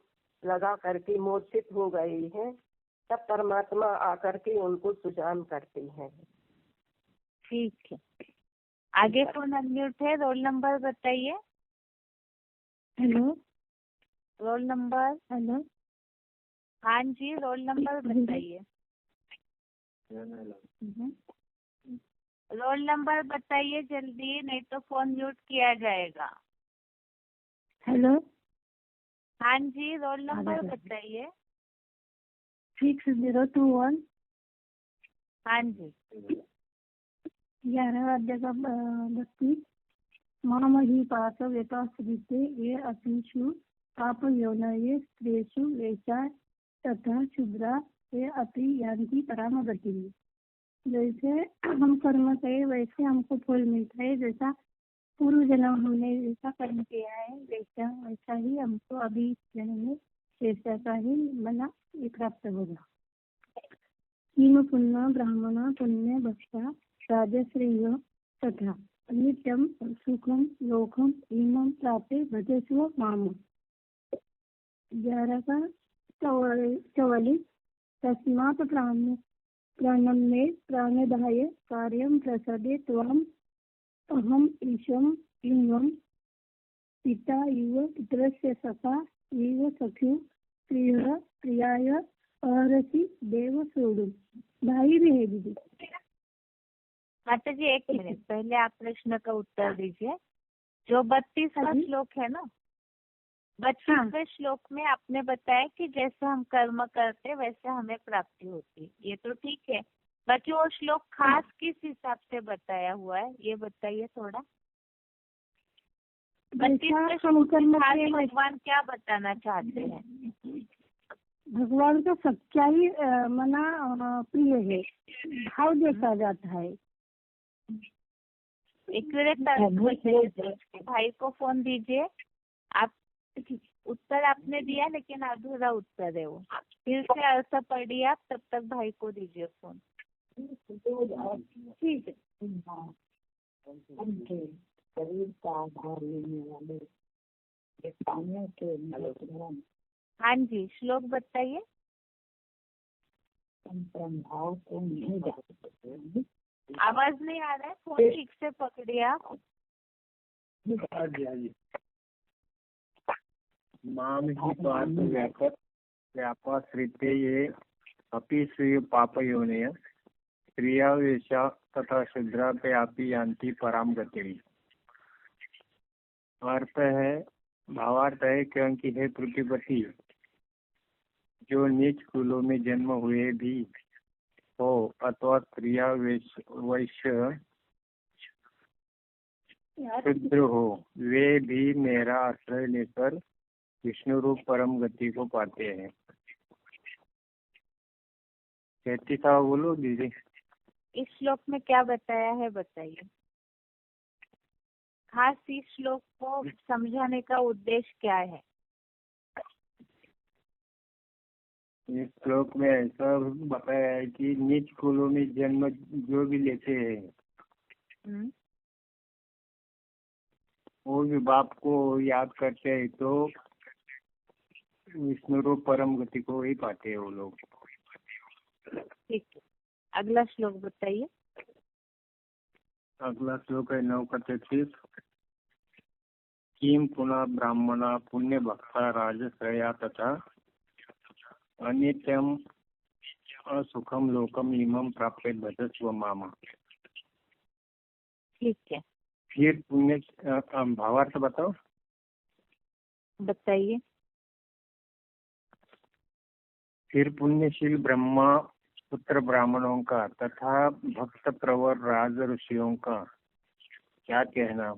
लगा करके मूर्छित हो गए हैं, तब परमात्मा आकर के उनको सुजान करते हैं। ठीक है। आगे फोन अनम्यूट है। रोल नंबर बताइए। हेलो। Roll number. हेलो। हाँ जी, रोल नंबर बताइए। रोल नंबर बताइए जल्दी, नहीं तो फोन म्यूट किया जाएगा। हेलो। हाँ जी, रोल नंबर बताइए। 6021। हाँ जी। 11 अध्याय का 32। मामही पार्थ व्यपाश्रिते ये अतिषु पाप योनये स्त्रीषु वेशा तथा शुद्रा ये अति यान्ति पराम गति। जैसे हम कर्म करें वैसे हमको फल मिलता है, जैसा पूर्व जन्म हमने जैसा कर्म किया है वैसा ही हमको अभी जन्म में वैसा का ही बना ये प्राप्त होगा। किम पुण्य ब्राह्मण पुण्य भक्षा राजश्रेय तथा नित्यम सुखम लोकम इमं प्राप्ते भजस्व माम। 11 का 44। तस्मात् प्राणम में प्राणदाय कार्यम प्रसदे त्वम अहम ईशम लिंगम पिता इव पुत्रस्य सखा इव सख्यु प्रिय प्रियाय अर्हसि देव सोडु। भाई भी है दीदी। माता जी 1 मिनट, पहले आप प्रश्न का उत्तर दीजिए। जो 32वां श्लोक है ना, 32वें श्लोक में आपने बताया कि जैसे हम कर्म करते वैसे हमें प्राप्ति होती, ये तो ठीक है। बाकी वो श्लोक खास किस हिसाब से बताया हुआ है ये बताइए थोड़ा। 32वें श्लोक में खास भगवान क्या बताना चाहते हैं? भगवान का सच्चाई मना प्रिय है, भाव देखा जाता है। एक भाई को फोन दीजिए। आप उत्तर आपने दिया लेकिन अधूरा उत्तर है वो, फिर से अर्थ पढ़िए आप, तब तक भाई को दीजिए फोन। ठीक है। शरीर का आधार लेने वाले के हाँ जी, श्लोक बताइए। भाव को नहीं जा सकते। आवाज नहीं आ रहा है, फोन ठीक से पकड़िए आप। माम ही पार्थ व्यापाश्रिते ये अपि स्वीय पाप योनय क्रिया वेशा तथा शुद्रा पे आपी यान्ति पराम गति। अर्थ है, भावार्थ है क्योंकि हे पृथ्वीपति, जो नीच कुलों में जन्म हुए भी हो अथवा क्रिया वैश्य शुद्र हो, वे भी मेरा आश्रय लेकर विष्णु रूप परम गति को पाते हैं। 33वां बोलो दीदी। इस श्लोक में क्या बताया है बताइए। खास इस श्लोक को समझाने का उद्देश्य क्या है? इस श्लोक में ऐसा बताया है कि नीच कुलों में जन्म जो भी लेते हैं वो भी बाप को याद करते हैं तो विष्णु रूप परम गति को ही पाते हैं वो लोग। ठीक है, अगला श्लोक बताइए। अगला श्लोक है 9 का 33। किम पुनः ब्राह्मणा पुण्य भक्ता राजश्रया तथा अनित्यम असुखम लोकम इमं प्राप्य भजस्व मामा। ठीक है, फिर पुण्य भावार्थ बताओ। बताइए। फिर पुण्यशील ब्रह्मा पुत्र ब्राह्मणों का तथा भक्त प्रवर राज ऋषियों का क्या कहना,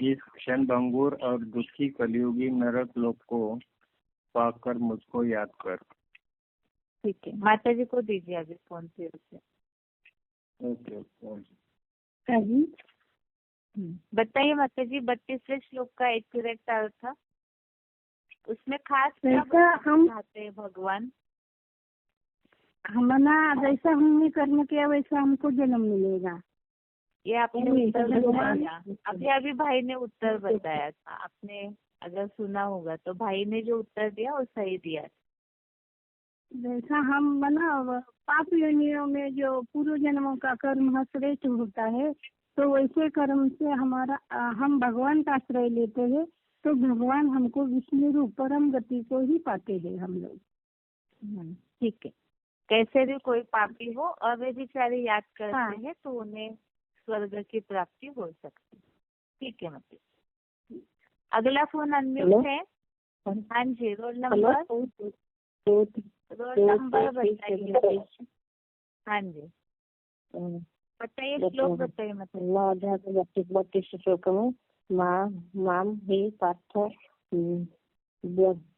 इस क्षण भंगुर और दुखी कलियुगी नरक लोक को पाकर मुझको याद कर। ठीक है, माता जी को दीजिए अभी फोन से उसे। ओके। बताइए माता जी, 32वें श्लोक का एक्यूरेट अर्थ था, उसमें खास क्या हम चाहते हैं भगवान? हमना जैसा हमने कर्म किया वैसा हमको जन्म मिलेगा। ये आपने उत्तर बताया, अभी भाई ने उत्तर बताया था, आपने अगर सुना होगा तो भाई ने जो उत्तर दिया वो सही दिया। जैसा हम बना पाप योनियों में जो पूर्व जन्मों का कर्म श्रेष्ठ होता है तो वैसे कर्म से हमारा हम भगवान का आश्रय लेते हैं तो भगवान हमको विष्णु रूप परम गति को ही पाते हैं हम लोग। ठीक है, कैसे भी कोई पापी हो और वे बेचारे याद करते हैं तो उन्हें स्वर्ग की प्राप्ति हो सकती है। ठीक है मतलब। अगला फोन अनम्यूट है। हाँ जी, रोल नंबर बताइए। हाँ जी बताइए, श्लोक बताइए। मतलब 32 श्लोक में माम ही पार्थ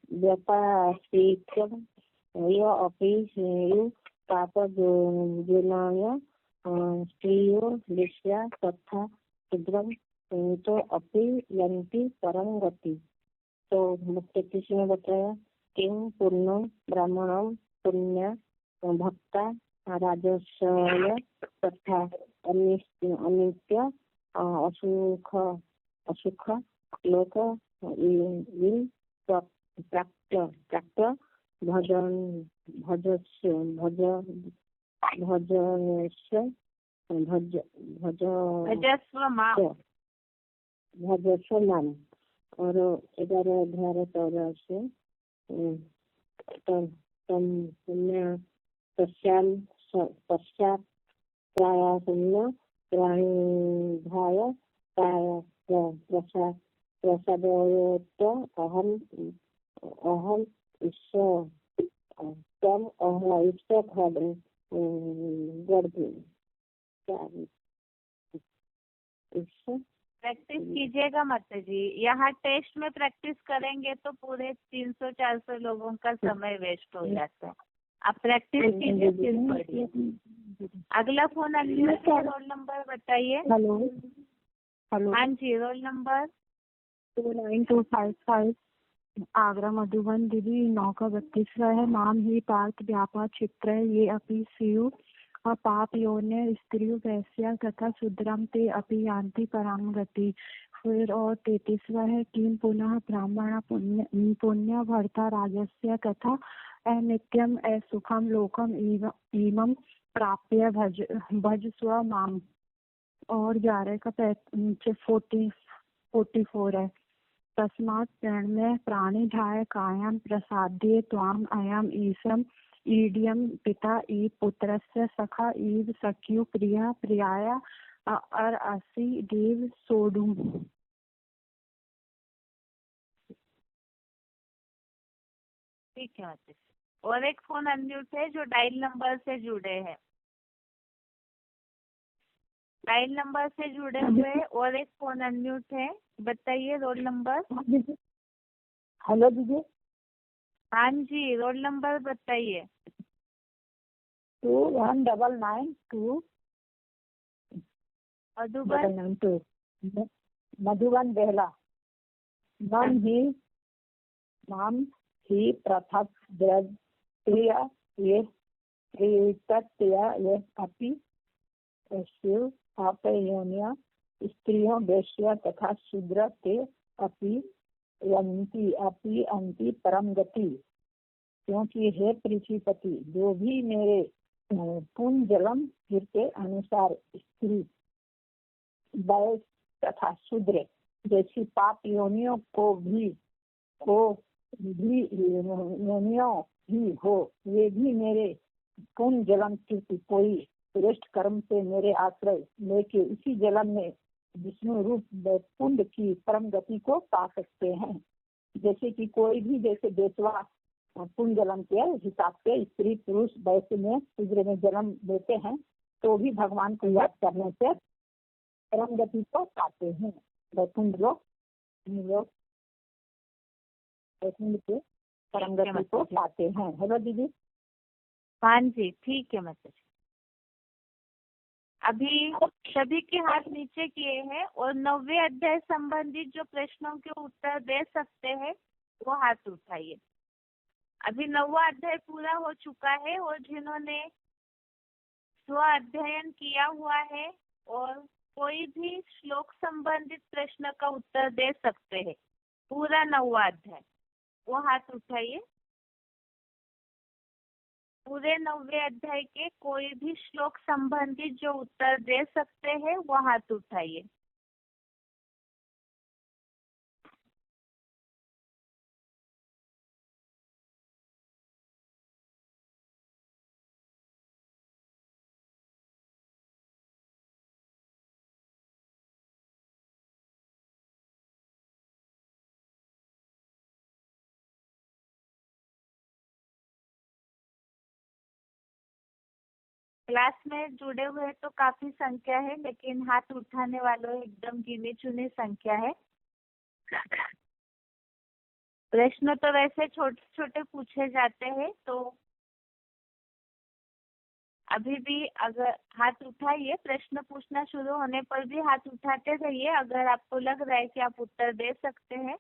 व्यपाश्रित्यं अपि पाप जुनाय स्त्रियो वेश्या तथा शूद्रं तो अपि यन्ति परम गति। तो 33 में बताया किं पूर्ण ब्राह्मणं पुण्य भक्ता राजस्व तथा अनित्य असुख लोक प्राप्त भजस्व नाम। और 11 अध्याय 14 से पश्चात प्रायासन्न प्राणिधाय प्रसादोक्त अहम ईश्वर तम प्रैक्टिस कीजिएगा माता जी, यहाँ टेस्ट में प्रैक्टिस करेंगे तो पूरे 300-400 लोगों का समय वेस्ट हो जाता है। आप प्रैक्टिस कीजिए फिर पढ़िए। अगला फोन अनम्यूट है, रोल नंबर बताइए। हेलो। हाँ जी, रोल नंबर 29255 आगरा मधुबन। दीदी 9 का 32 है। माम ही पार्थ व्यापार चित्र ये अपि स्यु और पाप योने स्त्रियों वैश्या तथा शूद्रम ते अपि यान्ति पराम गति। फिर और 33वां है किम पुनः ब्राह्मण पुण्य भर्ता राजस्य तथा अनित्यम असुखम लोकम इमं प्राप्य भज स्व माम। और 11 का 44 है तस्मात् प्रणम्य प्राणिधाय कायं प्रसाद्ये त्वाम अयम ईशम ईड्यम पिता ई पुत्रस्य सखा ईव सख्यु प्रिया प्रियाया अर असि देव सोडुम। ठीक है। और एक फोन अनम्यूट है जो डायल नंबर से जुड़े हैं, डायल नंबर से जुड़े हुए और एक फोन अनम्यूट है। बताइए रोल नंबर। हेलो दीदी। हाँ जी, रोल नंबर बताइए। 21992 और दोबारा 992 मधुवन बेहला। माम ही पृथक द्रव्य ये अपि शिव पापयोनिया स्त्रियों वेश्या तथा शूद्र ते अपि अंति परम गति। क्योंकि हे पृथ्वीपति, जो भी मेरे पुण्य जलम फिर के अनुसार स्त्री वैश्य तथा शूद्र जैसी पाप योनियों को भी योनियों भी हो, वे भी मेरे पुण्य जलम की कोई श्रेष्ठ कर्म से मेरे आश्रय लेके इसी जलम में विष्णु रूप पुण्य की परम गति को पा सकते हैं। जैसे कि कोई भी जैसे बेसवा पुण्य जन्म के हिसाब से स्त्री पुरुष वैसे में शूद्र में जन्म लेते हैं, तो भी भगवान को याद करने से परम गति को पाते हैं। वैकुंठ लोग वैकुंठ के परम गति को पाते हैं। हेलो दीदी। हाँ जी, ठीक है। मतलब अभी सभी के हाथ नीचे किए हैं और 9वें अध्याय संबंधित जो प्रश्नों के उत्तर दे सकते हैं वो हाथ उठाइए। अभी 9वां अध्याय पूरा हो चुका है और जिन्होंने स्व अध्ययन किया हुआ है और कोई भी श्लोक संबंधित प्रश्न का उत्तर दे सकते हैं पूरा 9वां अध्याय, वो हाथ उठाइए। पूरे 9वें अध्याय के कोई भी श्लोक संबंधित जो उत्तर दे सकते हैं वो हाथ उठाइए। क्लास में जुड़े हुए तो काफी संख्या है, लेकिन हाथ उठाने वालों एकदम गिनी चुनी संख्या है। प्रश्न तो वैसे छोटे छोटे पूछे जाते हैं, तो अभी भी अगर हाथ उठाइए, प्रश्न पूछना शुरू होने पर भी हाथ उठाते रहिए अगर आपको लग रहा है कि आप उत्तर दे सकते हैं।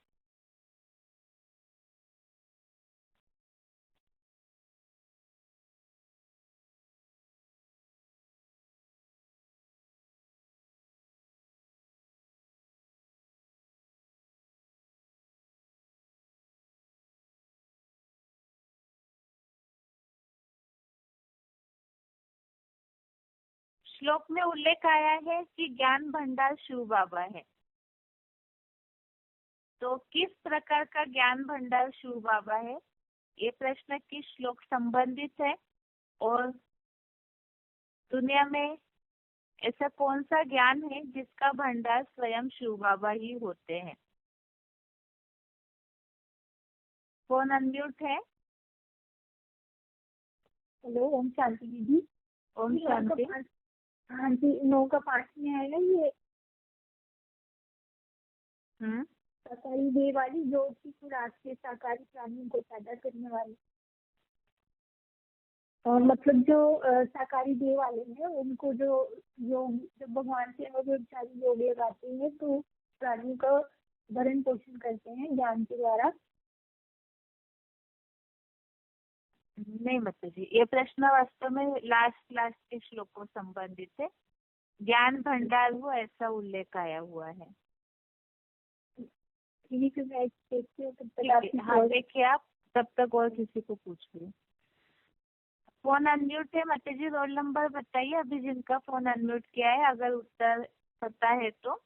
श्लोक में उल्लेख आया है कि ज्ञान भंडार शिव बाबा है, तो किस प्रकार का ज्ञान भंडार शिव बाबा है, ये प्रश्न किस श्लोक संबंधित है और दुनिया में ऐसा कौन सा ज्ञान है जिसका भंडार स्वयं शिव बाबा ही होते हैं। कौन अनम्यूट है? हेलो, ओम शांति दीदी। ओम शांति। हाँ जी, 9 का 5 में आएगा ये शाकाहारी देह वाली, जो कि खुराक से शाकाहारी प्राणियों को पैदा करने वाली। और मतलब जो शाकाहारी देह वाले हैं उनको जो भगवान से योग लगाते हैं तो प्राणियों का भरण पोषण करते हैं ज्ञान के द्वारा। नहीं मतलब जी, ये प्रश्न वास्तव में लास्ट के श्लोकों संबंधित है। ज्ञान भंडार हो ऐसा उल्लेख आया हुआ है। हाँ देखिए, आप तब तक और किसी को पूछिए। फोन अनम्यूट है माता जी, रोल नंबर बताइए अभी जिनका फोन अनम्यूट किया है, अगर उत्तर पता है तो।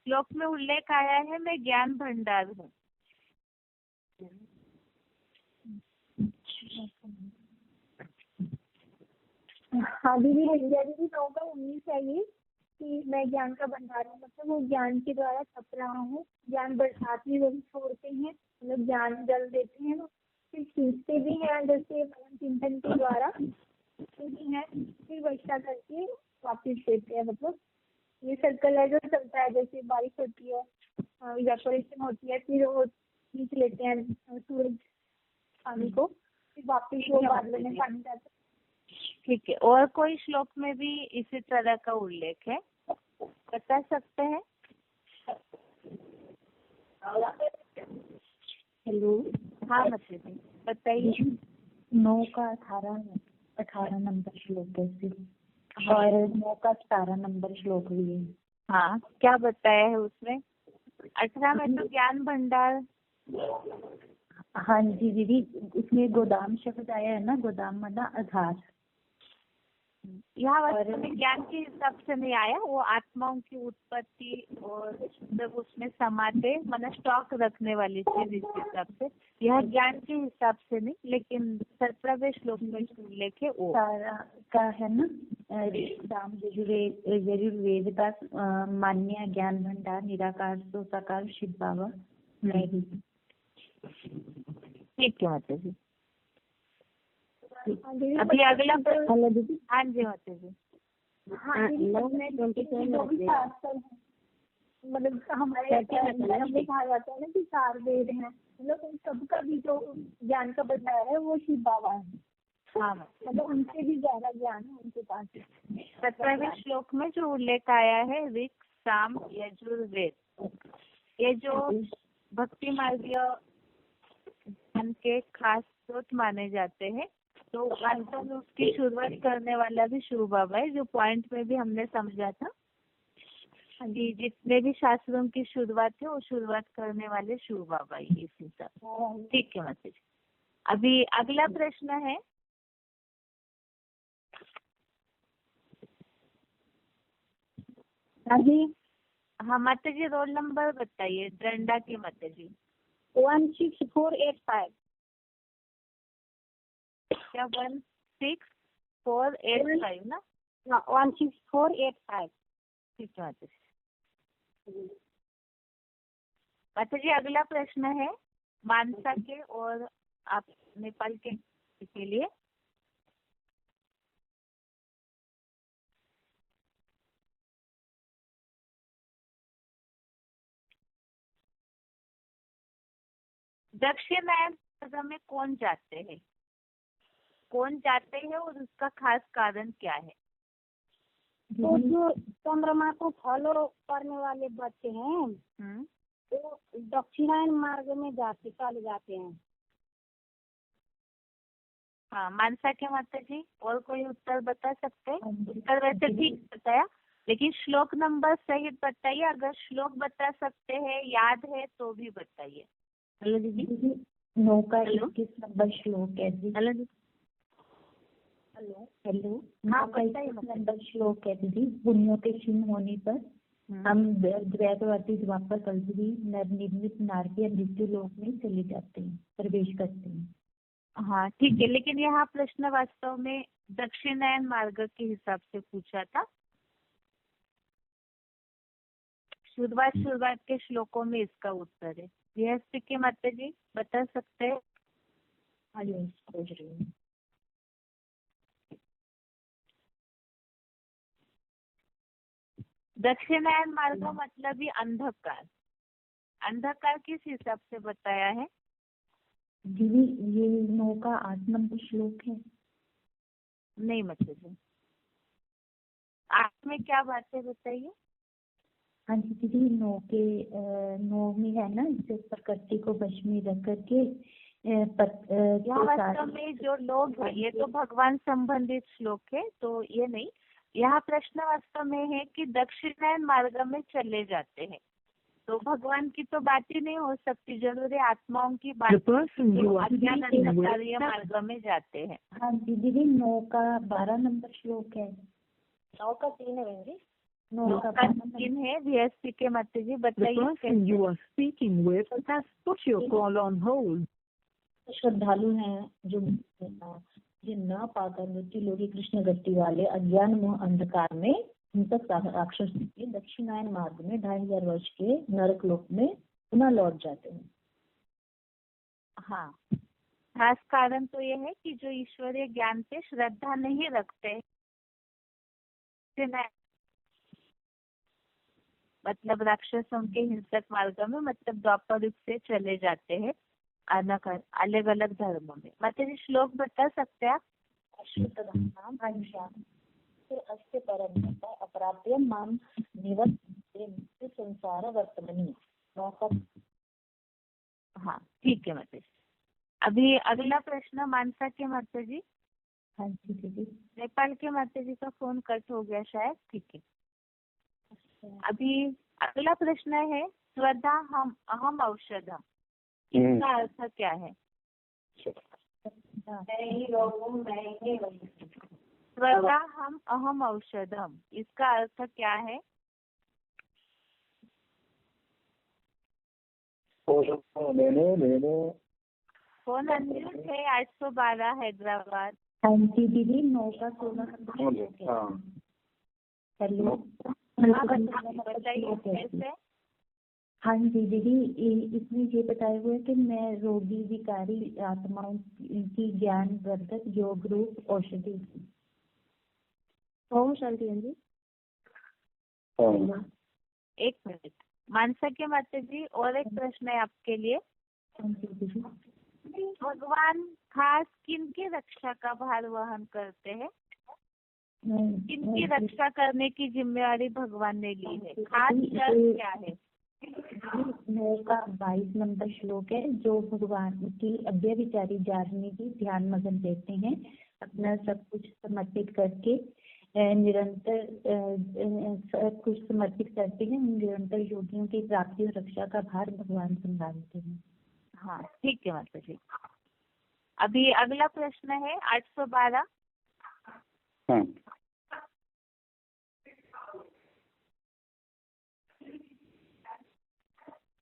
श्लोक में उल्लेख आया है मैं ज्ञान भंडार हूँ। हाँ दीदी, रंजा दीदी 9 का 19 है ये कि मैं ज्ञान का भंडार हूँ, मतलब वो ज्ञान के द्वारा छप रहा हूँ। ज्ञान बरसात भी वो छोड़ते हैं, मतलब ज्ञान जल देते हैं, फिर खींचते भी हैं जैसे चिंतन के द्वारा भी है, फिर वर्षा करके वापिस देते हैं। मतलब ये सर्कल है जो चलता है, जैसे बारिश होती है, इवेपोरेशन होती है, फिर वो खींच लेते हैं सूरज पानी को, फिर वापिस वो बादलों में पानी जाता है। ठीक है, और कोई श्लोक में भी इसी तरह का उल्लेख है, बता सकते हैं? हेलो। हाँ मछली जी बताइए। 9 का 18 नंबर श्लोक है सिर्फ, और 9 का 17 नंबर श्लोक भी है। हाँ क्या बताया है उसमें? 18 में तो ज्ञान भंडार। हाँ जी दीदी, उसमें गोदाम शब्द आया है ना, गोदाम मतलब आधार। यहाँ वास्तव में ज्ञान के हिसाब से नहीं आया, वो आत्माओं की उत्पत्ति और जब उसमें समाते मतलब स्टॉक रखने वाली चीज इस हिसाब से, यह ज्ञान के हिसाब से नहीं, लेकिन 17वें श्लोक में उल्लेख है वो सारा का है ना। राम यजुर्वेद का मान्य ज्ञान भंडार निराकार तो साकार शिव बाबा नहीं। ठीक है माता जी। अभी अगला हेलो दीदी। हाँ जी माता जी। मतलब हमारे में कहा जाता है ना कि 4 वेद हैं, मतलब उन सबका भी जो ज्ञान का भंडार है वो शिव बाबा है। हाँ मतलब उनसे भी ज्यादा ज्ञान है उनके पास। 17वें श्लोक में जो उल्लेख आया है ऋक साम यजुर्वेद, ये जो भक्ति मार्गीय ज्ञान के खास स्रोत माने जाते हैं, तो वास्तव में उसकी शुरुआत करने वाला भी शिव बाबा है, जो पॉइंट में भी हमने समझा था कि जितने भी शास्त्रों की शुरुआत है वो शुरुआत करने वाले शिव बाबा ही इस हिसाब। ठीक है माता जी। अभी अगला प्रश्न है अभी हाँ माता जी, रोल नंबर बताइए दंडा की माता जी। 16485। क्या 16485 ना? 16485। ठीक है माता जी। माता जी अगला प्रश्न है मानसा के और आप नेपाल के लिए। दक्षिणायन मार्ग में कौन जाते हैं? कौन जाते हैं और उसका खास कारण क्या है? तो जो चंद्रमा को फॉलो करने वाले बच्चे हैं वो दक्षिणायन मार्ग में चले जाते हैं। हाँ मानसा के माता जी, और कोई उत्तर बता सकते हैं? उत्तर वैसे ठीक बताया, लेकिन श्लोक नंबर सहित बताइए। अगर श्लोक बता सकते हैं, याद है तो भी बताइए। हेलो दीदी। 9 का 21 नंबर श्लोक है जी। हेलो दीदी। हेलो। हाँ 9 का 21 नंबर श्लोक है दीदी। पुण्यों के क्षीण होने पर हम द्वैतवर्ती द्वापर कलयुगी नवनिर्मित नारकीय मृत्यु लोक में चले जाते हैं, प्रवेश करते हैं। हाँ ठीक है, लेकिन यहाँ प्रश्न वास्तव में दक्षिणायन मार्ग के हिसाब से पूछा था। शुरुआत के श्लोकों में इसका उत्तर है। गृहस्थी के माता जी बता सकते हैं? हाँ जी सोच रही हूँ। दक्षिणायन मार्ग मतलब ही अंधकार। अंधकार किस हिसाब से बताया है? दीदी ये 9 का 8 नंबर श्लोक है। नहीं माता जी, 8 में क्या बात है बताइए। हाँ जी दीदी 9 में है ना, जो प्रकृति को वश में रख करके यहाँ वास्तव में जो लोग हैं, ये तो भगवान संबंधित श्लोक है, तो ये नहीं। यहाँ प्रश्न वास्तव में है कि दक्षिणायन मार्ग में चले जाते हैं, तो भगवान की तो बात ही नहीं हो सकती, जरूर है आत्माओं की बात। अज्ञान अंधकारीय मार्ग में जाते हैं। हाँ जी दीदी 9 का 12 नंबर श्लोक है। 9 का 3 है बहन जी। 9 का 3 है। VSP के माता जी बताइए। श्रद्धालु हैं जो न पाकर मृत्यु लोगी कृष्ण गति वाले अज्ञान मोह अंधकार में हिंसक राक्षस के दक्षिणायन मार्ग में 2500 वर्ष के नरक लोक में पुनः लौट जाते हैं। हाँ, खास कारण तो ये है कि जो ईश्वरीय ज्ञान पे श्रद्धा नहीं रखते, मतलब राक्षसों के हिंसक मार्ग में, मतलब द्वापर युग से चले जाते हैं अलग अलग धर्मों में। मतलब श्लोक बता सकते हैं आप? अश्वत्थाम अष्ट परम अपराध्य माम निवत संसार वर्तमनी नौका। हाँ ठीक है माता जी। अभी अगला प्रश्न मानसा के माता जी। हाँ जी दीदी। नेपाल के माता जी का फोन कट हो गया शायद, ठीक है। अभी अगला प्रश्न है श्रद्धा हम अहम औषधम, इसका अर्थ क्या है? श्रद्धा हम अहम औषधम, इसका अर्थ क्या है? फोन अनम्यूट है 812 हैदराबाद। हाँ जी दीदी, 9 का 16। हेलो, बताइए कैसे? हाँ जी दीदी, इसमें ये बताया हुआ है कि मैं रोगी विकारी आत्माओं की ज्ञान वर्धक योग रूप औषधि। ओम शांति। हाँ जी। एक मिनट मानसा के माता जी, और एक प्रश्न है आपके लिए। हाँ जी दीदी। भगवान खास किनकी रक्षा का भार वहन करते हैं? किनकी रक्षा करने की जिम्मेवारी भगवान ने ली है? खास शर्त क्या है? 9 का 22 नंबर श्लोक है, जो भगवान की अव्यभिचारी जारनी की ध्यान मगन रहते हैं, अपना सब कुछ समर्पित करके निरंतर सब कुछ समर्पित करते हैं। निरंतर योगियों की प्राप्ति और रक्षा का भार भगवान संभालते हैं। हाँ ठीक है माता जी। अभी अगला प्रश्न है 812। हाँ।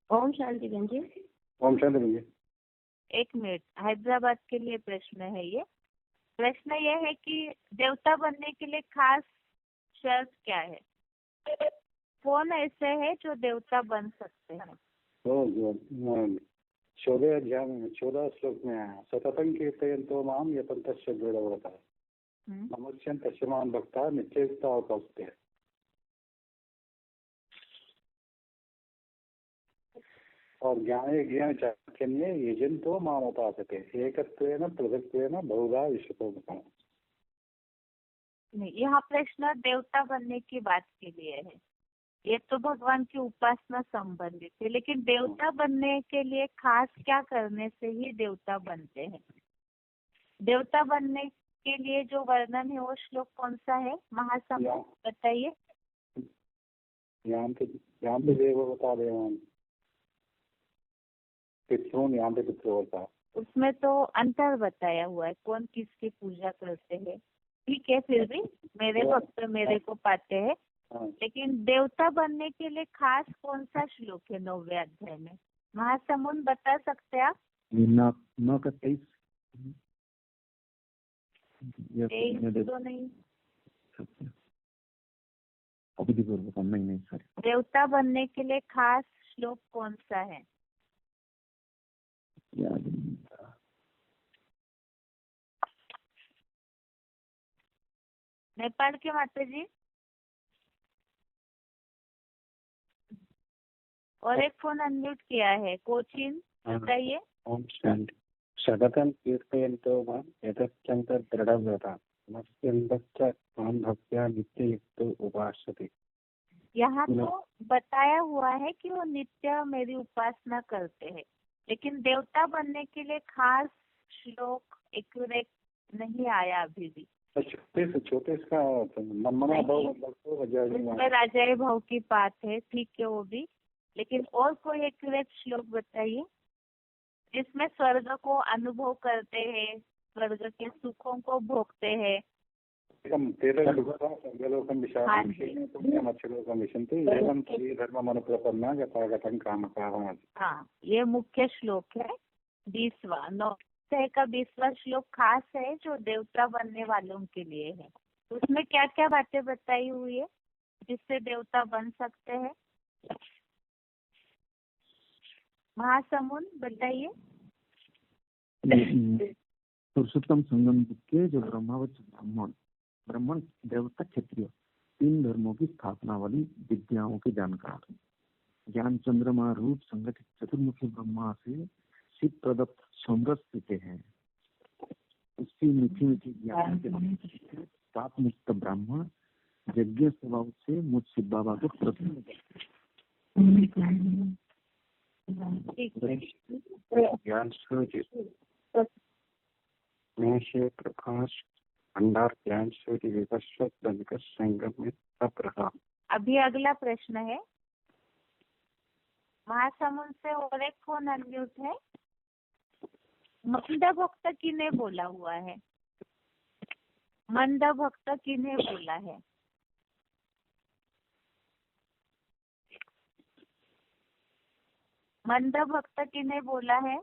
ओम शांति बहन जी। ओम शांति बहन जी। एक मिनट, हैदराबाद के लिए प्रश्न है ये। प्रश्न ये है कि देवता बनने के लिए खास शर्त क्या है? कौन ऐसे है जो देवता बन सकते हैं? 14 अध्याय में 14 श्लोक में आया, सततं कीर्तयन्तो माम यतन्तस्य दृढव्रतः नमस्यन् तस्य मां भक्ताः नित्ययुक्ताः उपासते। और ज्ञाने ज्ञान चाकन्ये यजन्तो माम उपासते एकत्वेन पृथक्त्वेन बहुधा विश्वतो मुखम्। नहीं, यहाँ प्रश्न देवता बनने की बात के लिए है। ये तो भगवान की उपासना संबंधित है, लेकिन देवता बनने के लिए खास क्या करने से ही देवता बनते हैं? देवता बनने के लिए जो वर्णन है वो श्लोक कौन सा है? महासमूह बताइए। यहाँ पे देवता देवान पितरों यहाँ पे पितृवता। उसमें तो अंतर बताया हुआ है कौन किसकी पूजा करते हैं। ठीक है, फिर भी मेरे भक्त मेरे को पाते हैं। लेकिन देवता बनने के लिए खास कौन सा श्लोक है 9वें अध्याय में? महासमुन बता सकते हैं आप? 9 का 23 तो नहीं, नहीं सर। देवता बनने के लिए खास श्लोक कौन सा है? नेपाल के माता जी। और एक फोन अनम्यूट किया है, कोचिन बताइए। ओम शांति। सततं कीर्तयन्तो मां यतन्तस्य दृढव्रतः नमस्यन् मां भक्त्या नित्ययुक्तो उपासते। यहाँ तो बताया हुआ है कि वो नित्य मेरी उपासना करते हैं, लेकिन देवता बनने के लिए खास श्लोक एक्यूरेट नहीं आया अभी भी। छोटे का उसमें राजाए भाव की बात है, ठीक है वो भी, लेकिन और कोई एक्यूरेट श्लोक बताइए जिसमें स्वर्ग को अनुभव करते हैं, स्वर्ग के सुखों को भोगते हैं। हाँ, ये मुख्य श्लोक है 20वां। 9 का 20वां श्लोक खास है जो देवता बनने वालों के लिए है। उसमें क्या क्या बातें बताई हुई है जिससे देवता बन सकते हैं? महासमुन बताइए। पुरुषोत्तम संगम के जो ब्राह्मण देवता क्षत्रिय 3 धर्मों की स्थापना वाली विद्याओं के जानकार, ज्ञान चंद्रमा रूप संगठित चतुर्मुखी ब्रह्मा से शिव प्रदत्त समरस हैं। उसकी मीठी मीठी ज्ञान के पाप मुक्त ब्राह्मण यज्ञ स्वभाव से मुझ शिव बाबा को प्रसन्न ज्ञान सूर्य में से प्रकाश भंडार ज्ञान सूर्य विवस्वत बनकर संगम में तप रहा। अभी अगला प्रश्न है, महासमुंद से और एक कौन अनम्यूट है? मंद भक्त किन्हें बोला हुआ है? मंद भक्त किन्हें बोला है? मंद भक्त किन्हें बोला है?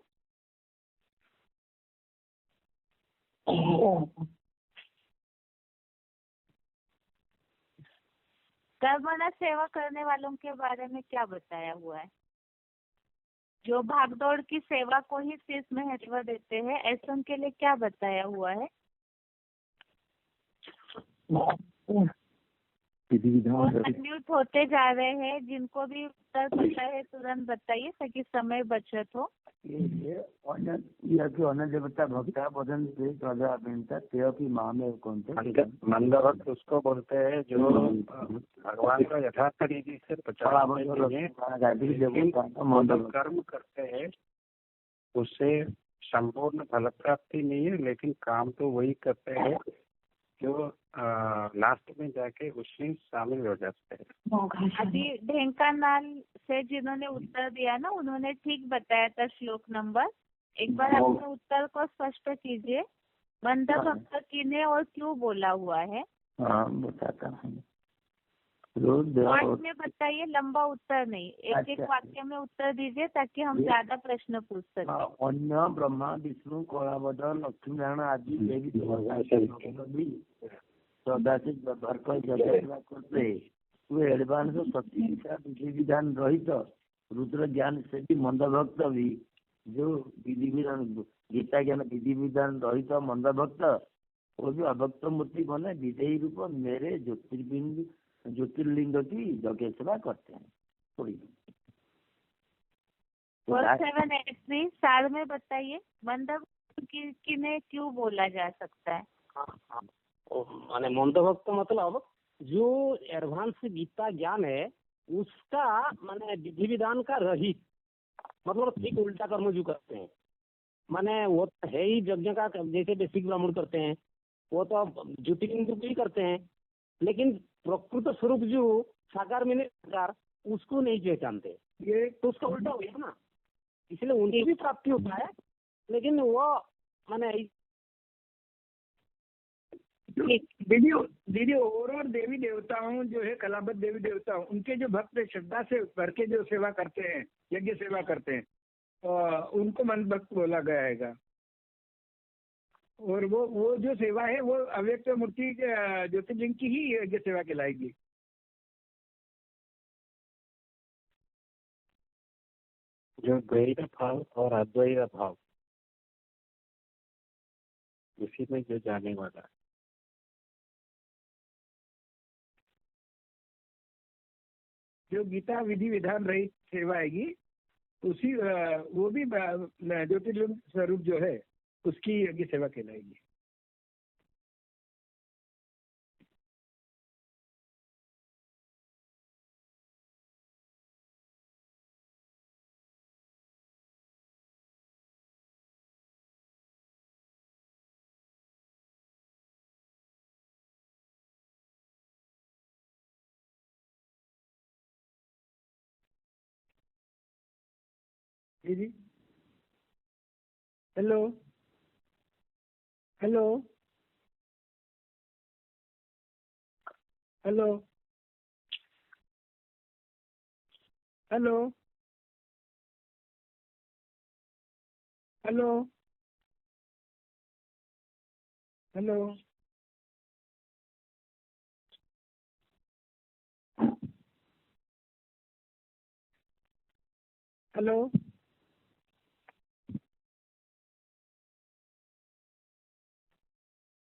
कर्मणा सेवा करने वालों के बारे में क्या बताया हुआ है? जो भागदौड़ की सेवा को ही शीर्ष महत्व देते हैं, ऐसों के लिए क्या बताया हुआ है? अनम्यूट होते जा रहे हैं, जिनको भी उत्तर पता है तुरंत बताइए ताकि समय बचत हो। अन्य देवता भक्ता बदन से की माँ में कौन थे? मंद भक्त उसको बोलते हैं जो भगवान का यथार्थ रीति से प्रचार कर्म करते हैं, उससे संपूर्ण फल प्राप्ति नहीं है, लेकिन काम तो वही करते हैं जो लास्ट में जाके उसमें शामिल हो जाते हैं। अभी ढेंकानाल से जिन्होंने उत्तर दिया ना, उन्होंने ठीक बताया था श्लोक नंबर। एक बार अपने उत्तर को स्पष्ट कीजिए। मंद भक्त किन्हें और क्यों बोला हुआ है? बताता हूँ। वाक्य में बताइए, लंबा उत्तर नहीं, एक एक वाक्य में उत्तर दीजिए ताकि हम ज्यादा प्रश्न पूछ सकें। अन्य ब्रह्मा विष्णु कलावदन लक्ष्मी नारायण आदि देवी श्रद्धा से भर कर जगह करते वे एडवांस शक्ति विधि विधान रहित रुद्र ज्ञान से भी मंद भक्त भी, जो विधि विधान गीता ज्ञान विधि विधान रहित मंद भक्त, वो भी अभक्त मूर्ति बने विधेयी रूप मेरे ज्योतिर्लिंग की जगह सेवा करते हैं। थोड़ी 4783 साल में बताइए, मंद किन्हें क्यों बोला जा सकता है? माने मंद भक्त मतलब जो एडवांस गीता ज्ञान है उसका माने विधि विधान का रहित, मतलब ठीक उल्टा कर्म जो करते हैं। माने वो है ही यज्ञ का, जैसे बेसिक ब्राह्मण करते हैं वो तो ज्योतिर्लिंग भी करते हैं, लेकिन प्रकृत स्वरूप जो साकार में साकार उसको नहीं पहचानते, ये तो उसका उल्टा हो गया ना। इसलिए उनकी भी प्राप्ति होता है, लेकिन वो माने दीदी और देवी देवताओं जो है कलाबद्ध देवी देवता, उनके जो भक्त श्रद्धा से भर के जो सेवा करते हैं, यज्ञ सेवा करते हैं, उनको मंद भक्त बोला गया है। और वो जो सेवा है वो अव्यक्त मूर्ति ज्योतिर्लिंग की ही यज्ञ सेवा कहलाएगी। जो द्वैत भाव और अद्वैत भाव उसी में जो जाने वाला है। जो गीता विधि विधान रहित सेवा आएगी उसी वो भी ज्योतिर्लिंग स्वरूप जो है उसकी यज्ञ सेवा कहलाएगी। दीदी hello hello hello hello hello hello hello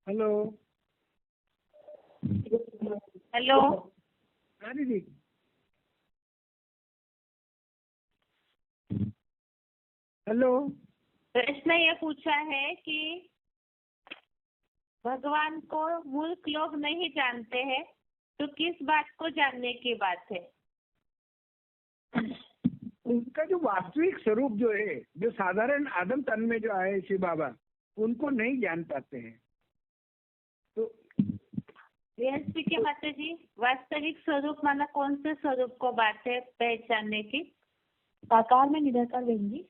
hello hello हाँ दीदी हेलो। प्रश्न ये पूछा है कि भगवान को मूर्ख लोग नहीं जानते हैं, तो किस बात को जानने की बात है? उनका जो वास्तविक स्वरूप जो है, जो साधारण आदम तन में जो आए शिव बाबा, उनको नहीं जान पाते हैं। तो वीएसपी के माता जी, वास्तविक स्वरूप माना कौन से स्वरूप को बात है पहचानने की? साकार में निराकार बहन जी।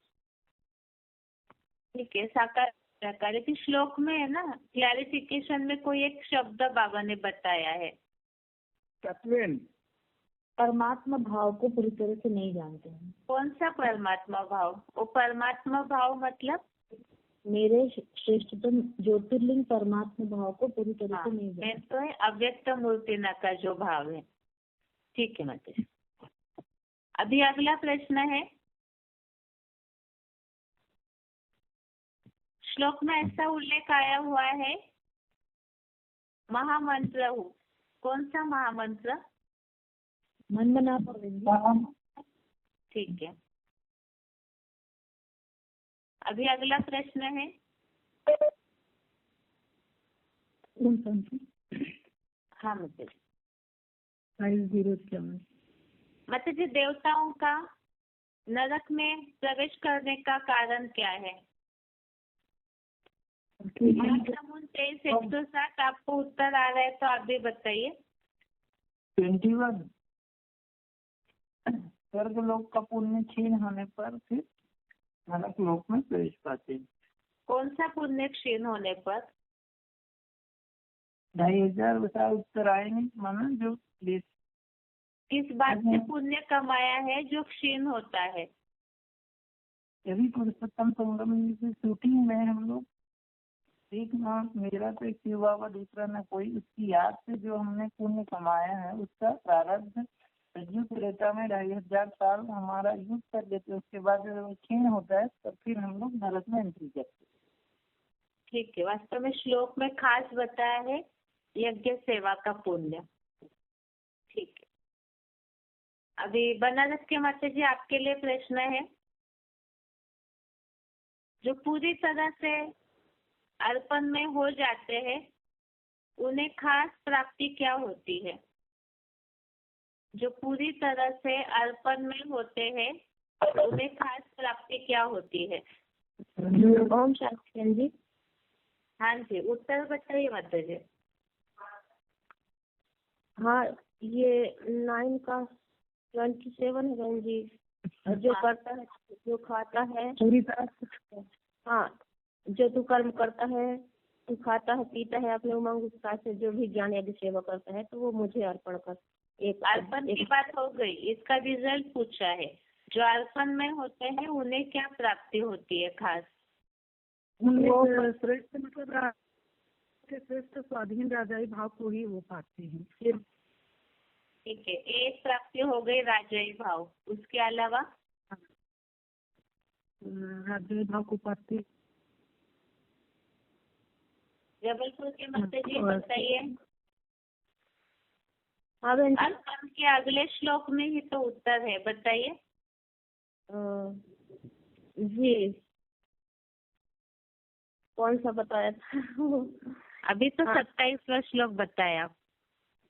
ठीक है, साकार निराकार। लेकिन श्लोक में है ना, क्लैरिफिकेशन में कोई एक शब्द बाबा ने बताया है, तत्वेन। परमात्मा भाव को पूरी तरह से नहीं जानते हैं। कौन सा परमात्मा भाव? वो परमात्मा भाव मतलब मेरे श्रेष्ठतम ज्योतिर्लिंग परमात्मा भाव को पूरी तरह से नहीं जानते। तो है अव्यक्त मूर्ति का जो भाव है। ठीक है माता जी। अभी अगला प्रश्न है, श्लोक में ऐसा उल्लेख आया हुआ है, महामंत्र हूँ। कौन सा महामंत्र? मन बना पाओगे। ठीक है। अभी अगला प्रश्न है, हाँ माता जी। 507। माता जी, देवताओं का नरक में प्रवेश करने का कारण क्या है? 23:107 आपको उत्तर आ रहा है तो आप भी बताइए। 21 स्वर्ग लोक का पुण्य क्षीण होने पर फिर नरक लोक में प्रवेश पाते हैं। कौन सा पुण्य क्षीण होने पर? 2500 वैसा उत्तर आए नहीं माना जो किस बात से पुण्य कमाया है जो क्षीण होता है? यदि पुरुषोत्तम संगम की शूटिंग में हम लोग एक नाम मेरा तो एक शिव बाबा, दूसरा न कोई, उसकी याद से जो हमने पुण्य कमाया है उसका प्रारब्ध युग त्रेता में 2500 साल हमारा युग कर देते, उसके बाद जब क्षीण होता है तो फिर हम लोग नरक में एंट्री करते हैं। ठीक है। वास्तव में श्लोक में खास बताया है यज्ञ सेवा का पुण्य। ठीक है। अभी बनारस के माता जी आपके लिए प्रश्न है, जो पूरी तरह से अर्पण में हो जाते हैं उन्हें खास प्राप्ति क्या होती है? जो पूरी तरह से अर्पण में होते हैं उन्हें खास प्राप्ति क्या होती है? ओम शांति जी। हाँ जी, उत्तर बताइए माता जी। हाँ, ये 9 का 27 है बहन जी। जो करता है, जो खाता है पूरी तरह से, हाँ, जो तू कर्म करता है, तू खाता है, पीता है, अपने उमंग उत्साह से जो भी ज्ञान यदि सेवा करता है तो वो मुझे अर्पण कर। एक अर्पण की बात हो गई, इसका रिजल्ट पूछा है। जो अर्पण में होते हैं उन्हें क्या प्राप्ति होती है खास? वो श्रेष्ठ मतलब श्रेष्ठ स्वाधीन राजाई भाव को ही वो पाते हैं। फिर ठीक है, एक प्राप्ति हो गई राजाई भाव, उसके अलावा राजाई भाव को पाते। जबलपुर के माता जी बताइए। हाँ बहन अर्पण के अगले श्लोक में ही तो उत्तर है, बताइए। जी, कौन सा बताया था? अभी तो 27वां श्लोक बताया।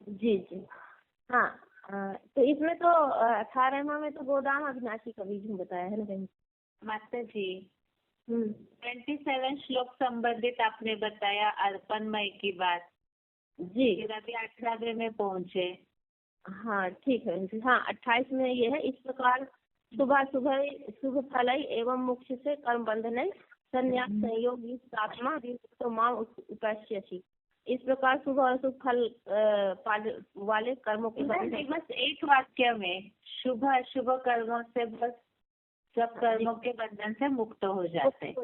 जी जी, हाँ। तो इसमें तो 18वां में तो गोदाम अविनाशी का बीज बताया है ना बहन माता जी। 27 श्लोक संबंधित आपने बताया अर्पणमय की बात जी। फिर अभी 18वें में पहुँचे। हाँ ठीक है जी। हाँ, 28 में ये है, इस प्रकार सुबह सुबह शुभ फल एवं मोक्ष से कर्म बंधन संन्यास संयोग आत्मा तो माँ उपास्यसी। इस प्रकार शुभ और शुभ फल वाले कर्मों के बस एक वाक्य में शुभ अशुभ कर्मों से बस सब कर्मों के बंधन से मुक्त हो जाते हैं।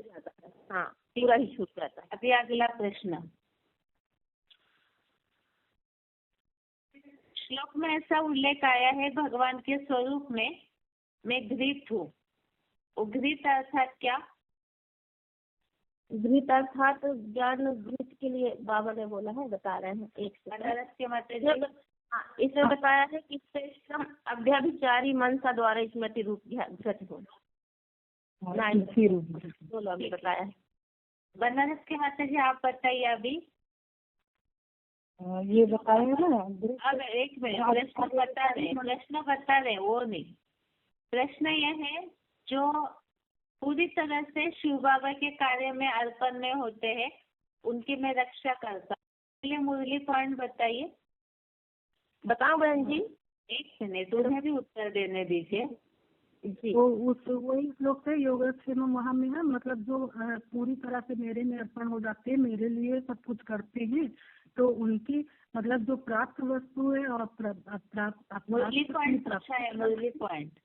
हाँ, पूरा ही छूट जाता है। अभी अगला प्रश्न, श्लोक में ऐसा उल्लेख आया है भगवान के स्वरूप में मैं घृत हूँ। घृत अर्थात क्या? घृत अर्थात ज्ञान घृत के लिए बाबा ने बोला है, बता रहे हैं। एक बनारस के माता जी। हाँ, इसमें बताया है कि श्रेष्ठम अभ्याभिचारी मनसा द्वारा स्मृति रूप घृत हो। बताया है। बनारस के माता जी आप बताइए अभी। ये बताया ना। अब एक मिनट, प्रश्न बता रहे वो नहीं। प्रश्न यह है, जो पूरी तरह से शिव बाबा के कार्य में अर्पण में होते हैं उनकी मैं रक्षा करता हूँ। पहले मुरली पॉइंट बताइए। बताओ बहन जी। एक मिनट, उन्हें भी उत्तर देने दीजिए। जी वो वही श्लोक है योगक्षेम वहाँ में है, मतलब जो पूरी तरह से मेरे में अर्पण हो जाते हैं, मेरे लिए सब कुछ करते हैं, तो उनकी मतलब जो प्राप्त वस्तु है और मुरली पॉइंट पूछा है, मुरली पॉइंट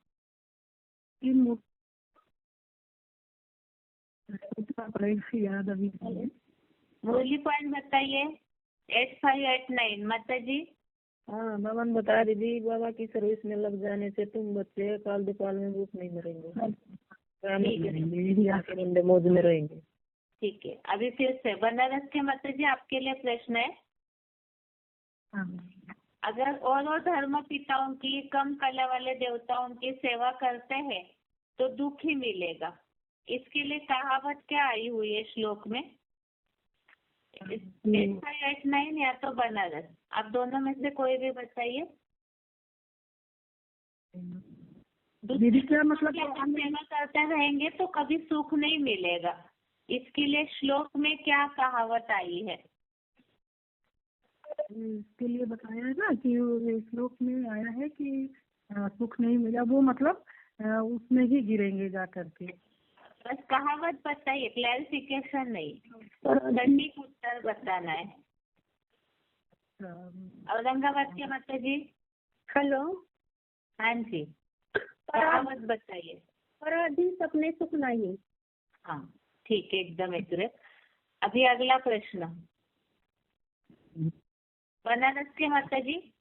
याद अभी मुरली पॉइंट बताइए। 8589 माता जी। हाँ भगवान बता दीदी, बाबा की सर्विस में लग जाने से तुम बच्चे काल दुकाल में भूख नहीं मरेंगे, मौज में रहेंगे। ठीक है, अभी फिर से बनारस के माता जी आपके लिए प्रश्न है। अगर और धर्म पिताओं की कम कला वाले देवताओं की सेवा करते हैं तो दुख ही मिलेगा, इसके लिए कहावत क्या आई हुई है श्लोक में? 8589 या तो बनारस, आप दोनों में से कोई भी बताइए। दीदी क्या मतलब सेवा करते रहेंगे तो कभी सुख नहीं मिलेगा, इसके लिए श्लोक में क्या कहावत आई है? इसके लिए बताया है ना कि श्लोक में आया है कि सुख नहीं मिला, वो मतलब उसमें ही गिरेंगे जा करके। बस कहावत बताइए, क्लैरिफिकेशन नहीं, सटीक उत्तर बताना है। औरंगाबाद के माता जी। हेलो। हाँ जी, कहावत बताइए। पराधीन सपने सुख नहीं। हाँ ठीक है, एकदम एक्यूरेट। अभी अगला प्रश्न बनारस के माता जी।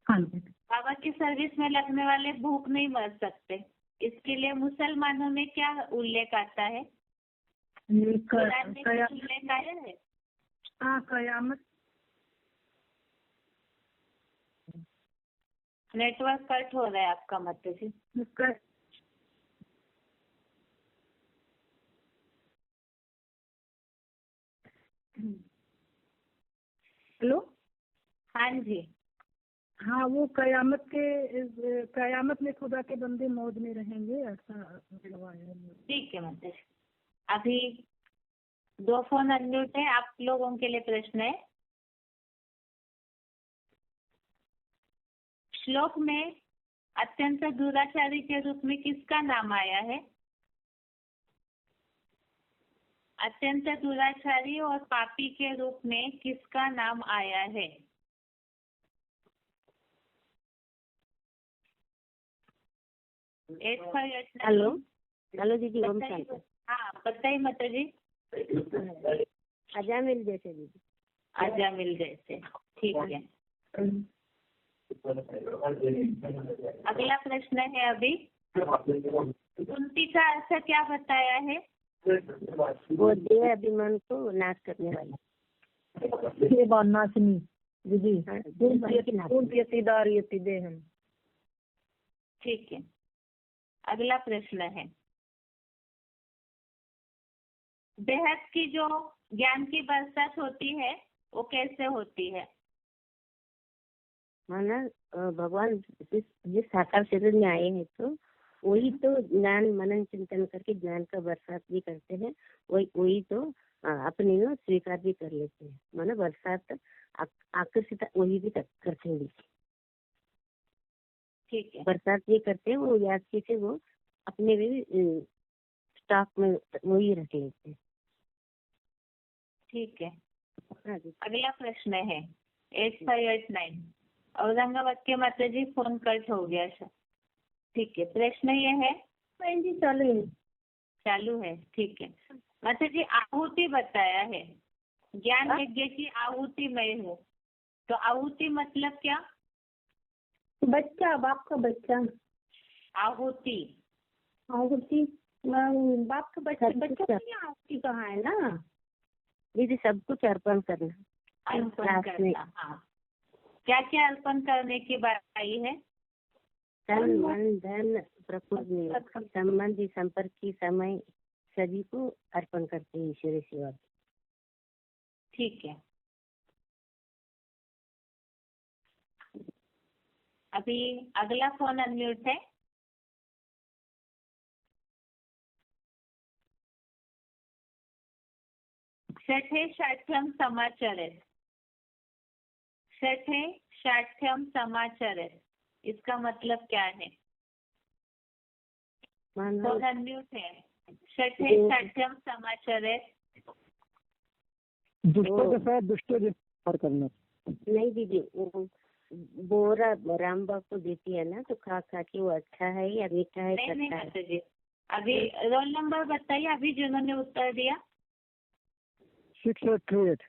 हाँ, बाबा की सर्विस में लगने वाले भूख नहीं मर सकते, इसके लिए मुसलमानों में क्या उल्लेख आता है? कुरान में कुछ उल्लेख आया है? हाँ, कयामत। नेटवर्क कट हो रहा है आपका माता जी। हेलो। हाँ जी। हाँ, वो कयामत में खुदा के बंदे मौज में रहेंगे, ऐसा करवाया। ठीक है माता जी। अभी 2 फोन अनम्यूट है, आप लोगों के लिए प्रश्न है। श्लोक में अत्यंत दुराचारी के रूप में किसका नाम आया है? अत्यंत दुराचारी और पापी के रूप में किसका नाम आया है? हेलो। हेलो दीदी, ओम शांति। हाँ बताइए माता जी। आजा मिल जैसे दीदी। आजा मिल जैसे, ठीक है। अगला प्रश्न है अभी, कुंती का अर्थ क्या बताया है? वो देह अभिमान को नाश करने वाली। ये नाशनी दीदी, देह। ठीक है, अगला प्रश्न है, बेहद की जो ज्ञान की बरसात होती है वो कैसे होती है? माना भगवान जिस साकार शरीर में आए हैं तो वही तो ज्ञान मनन चिंतन करके ज्ञान का बरसात भी करते हैं, वही तो अपने में स्वीकार भी कर लेते हैं। माना बरसात आकर्षित वही भी करते हैं। ठीक है, बरसात ये करते हैं, वो याद से वो अपने भी स्टॉक में वही रख लेते हैं। ठीक है, अगला प्रश्न है 8589। औरंगाबाद के माता जी, फोन कट हो गया सर। ठीक है, प्रश्न ये है। जी चालू है, ठीक है। माता जी, आहुति बताया है, ज्ञान यज्ञ की आहुति मैं हूँ, तो आहुति मतलब क्या? बच्चा, बाप का बच्चा। आहुति बाप का बच्चा की आहुति कहाँ है ना दीदी, सब कुछ अर्पण करना। अर्पण करना, हाँ। क्या क्या अर्पण करने की बात आई है? तन मन धन प्रकृति संबंधी संपर्क की समय सभी को अर्पण करते हैं ईश्वरीय सेवा। ठीक है, अभी अगला फोन अनम्यूट है। षठे शाठ्यम समाचरेत्। षठे शाठ्यम समाचरेत्, इसका मतलब क्या है? कौन अनम्यूट है? षठे शाठ्यम समाचरेत्। दुष्टों के साथ दुष्टों व्यवहार करना। नहीं दीदी, वो बोरा राम बाग को देती है ना, तो खा खा के वो अच्छा है या मीठा है, नहीं खट्टा है? माता जी, अभी रोल नंबर बताइए, अभी जिन्होंने उत्तर दिया। 638।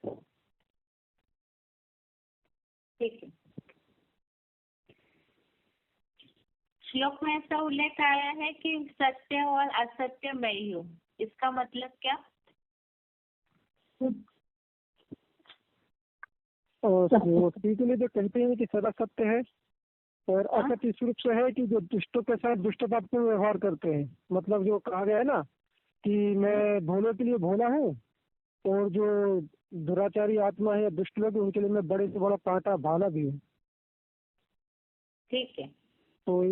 ठीक है। श्लोक में ऐसा उल्लेख आया है कि सत्य और असत्य मैं ही हूँ, इसका मतलब क्या? और स्त्री के लिए जो कहते हैं कि सदा सत्य है, और असत्य इस रूप से है कि जो दुष्टों के साथ दुष्टतापूर्ण व्यवहार करते हैं। मतलब जो कहा गया है ना कि मैं भोले के लिए भोला हूँ, और जो दुराचारी आत्मा है, दुष्ट लोग, उनके लिए मैं बड़े से बड़ा कांटा भाला भी हूँ। ठीक है। तो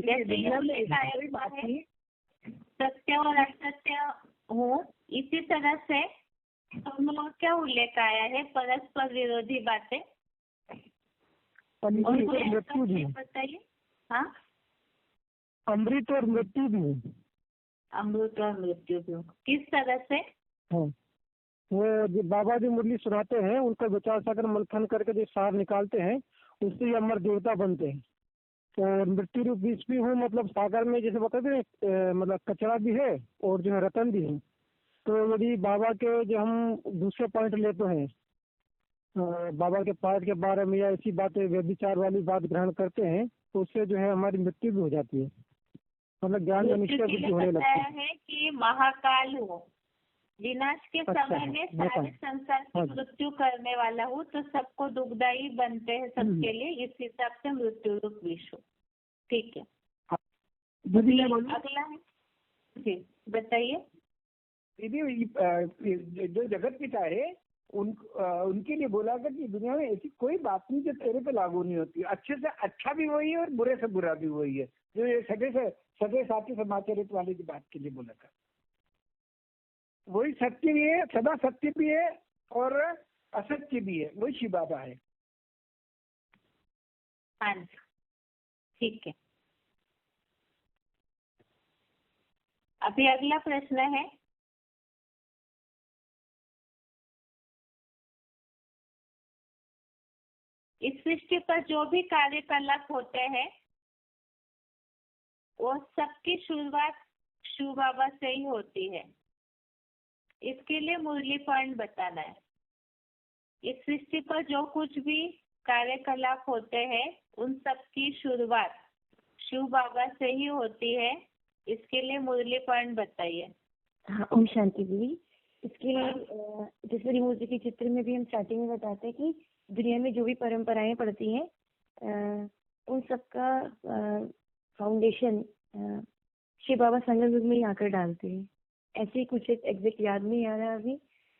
सत्य और असत्य हो, इसी तरह से हम क्या उल्लेख आया है? परस्पर विरोधी बातें। अमृत और मृत्यु भी। बताइए। हाँ, अमृत और मृत्यु भी। अमृत और मृत्यु भी किस तरह से? हाँ, वो जो बाबा जी मुरली सुनाते हैं, उनका विचार सागर मंथन करके जो सार निकालते हैं, उससे अमर देवता बनते हैं। और मृत्यु रूप विष भी हूँ, मतलब सागर में जैसे बताते हैं, मतलब कचरा भी है और जो है रतन भी है। तो यदि बाबा के जो हम दूसरे पॉइंट लेते हैं, बाबा के पाठ के बारे में या ऐसी बातें व्यभिचार वाली बात ग्रहण करते हैं, तो उससे जो है हमारी मृत्यु भी हो जाती है, मतलब ज्ञान में निष्ठा भी होने लगती है कि महाकाल हो, विनाश के समय में सारे संसार की मृत्यु करने वाला हूँ, तो सबको दुखदायी बनते हैं सबके लिए, इस हिसाब से मृत्यु रूप विश्व। ठीक है। अगला है जी, बताइए। दीदी, जो जगत पिता है उनके लिए बोला था कि दुनिया में ऐसी कोई बात नहीं जो तेरे पे लागू नहीं होती। अच्छे से अच्छा भी वही है और बुरे से बुरा भी वही है। जो ये सगे साथी समाचरित वाली की बात के लिए बोला था, वही सत्य भी है, सदा सत्य भी है और असत्य भी है, वही शिव बाबा है। हाँ जी, ठीक है। अभी अगला प्रश्न है, इस सृष्टि पर जो भी कार्यकलाप होते हैं वो सबकी शुरुआत शिव बाबा से ही होती है। इसके लिए मुरली पॉइंट बताना है। इस सृष्टि पर जो कुछ भी कार्यकलाप होते हैं उन सबकी शुरुआत शिव बाबा से ही होती है। इसके लिए मुरली पॉइंट बताइए। हाँ, ओम शांति दीदी। इसके लिए जैसे रिमूव जी के चित्र में भी हम स्टार्टिंग में बताते हैं कि दुनिया में जो भी परंपराएं पड़ती हैं उन सबका फाउंडेशन शिव बाबा संगम युग में ही आकर डालते हैं। ऐसे ही कुछ एग्जैक्ट याद नहीं आ रहा अभी,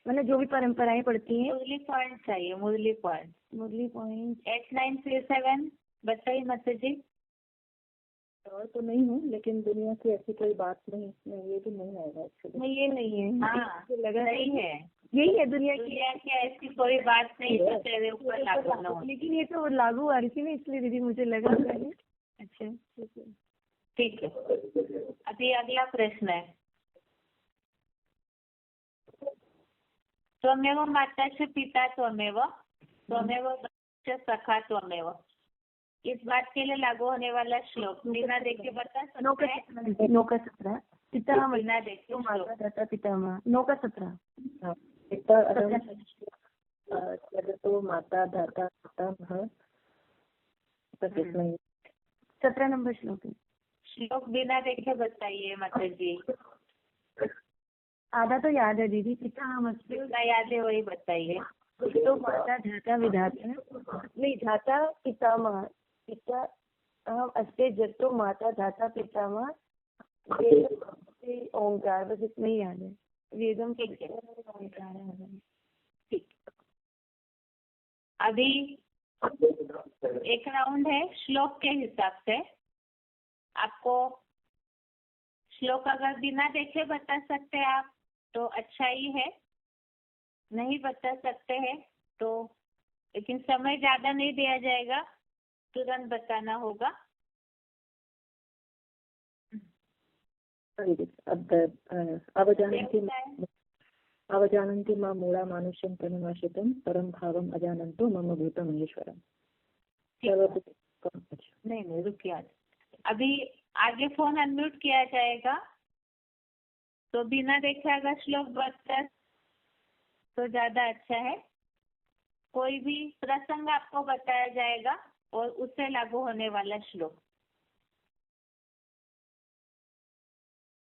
मतलब जो भी परंपराएं पड़ती हैं। मुरली पॉइंट चाहिए, मुरली पॉइंट। मुरली पॉइंट 8937 बताइए माता जी। और तो नहीं हूँ, लेकिन दुनिया की ऐसी कोई बात नहीं, ये भी नहीं आएगा एक्चुअली। नहीं, ये नहीं है। हाँ, लगा नहीं है, यही है दुनिया की ऐसी कोई बात नहीं है तेरे ऊपर लागू ना हो। लेकिन ये तो लागू आ रही थी ना, इसलिए दीदी मुझे लगा। अच्छा, ठीक है। अभी अगला प्रश्न है, त्वमेव माता च पिता त्वमेव, त्वमेव सखा त्वमेव, इस बात के लिए लागू होने वाला श्लोक बिना देखे बता सकते हैं? 9 का 17 पिता बिना देखे माता दाता पितामह। 9 का 17 तो माता दाता पितामह 17 नंबर श्लोक है। श्लोक बिना देखे बताइए माता जी। आधा तो याद है दीदी। पिता हम याद है वही बताइए। तो माता धाता विधाता नहीं, धाता पितामह, पिता हम अस्ते जत्तो माता धाता पितामह ओंकार, बस इतना ही याद है। वेदम ओंकार है। ठीक, अभी एक राउंड है श्लोक के हिसाब से। आपको श्लोक अगर बिना देखे बता सकते हैं आप तो अच्छा ही है, नहीं बता सकते हैं तो, लेकिन समय ज्यादा नहीं दिया जाएगा, तुरंत बताना होगा। अवजानन्ति मां मूढा मानुष्यं तनुमाश्रितं परं भावम् अजानन्तो मम भूतमहेश्वरम्। नहीं रुकिए, अभी आगे फोन अनम्यूट किया जाएगा, तो बिना देखे अगर श्लोक बता तो ज्यादा अच्छा है। कोई भी प्रसंग आपको बताया जाएगा और उससे लागू होने वाला श्लोक।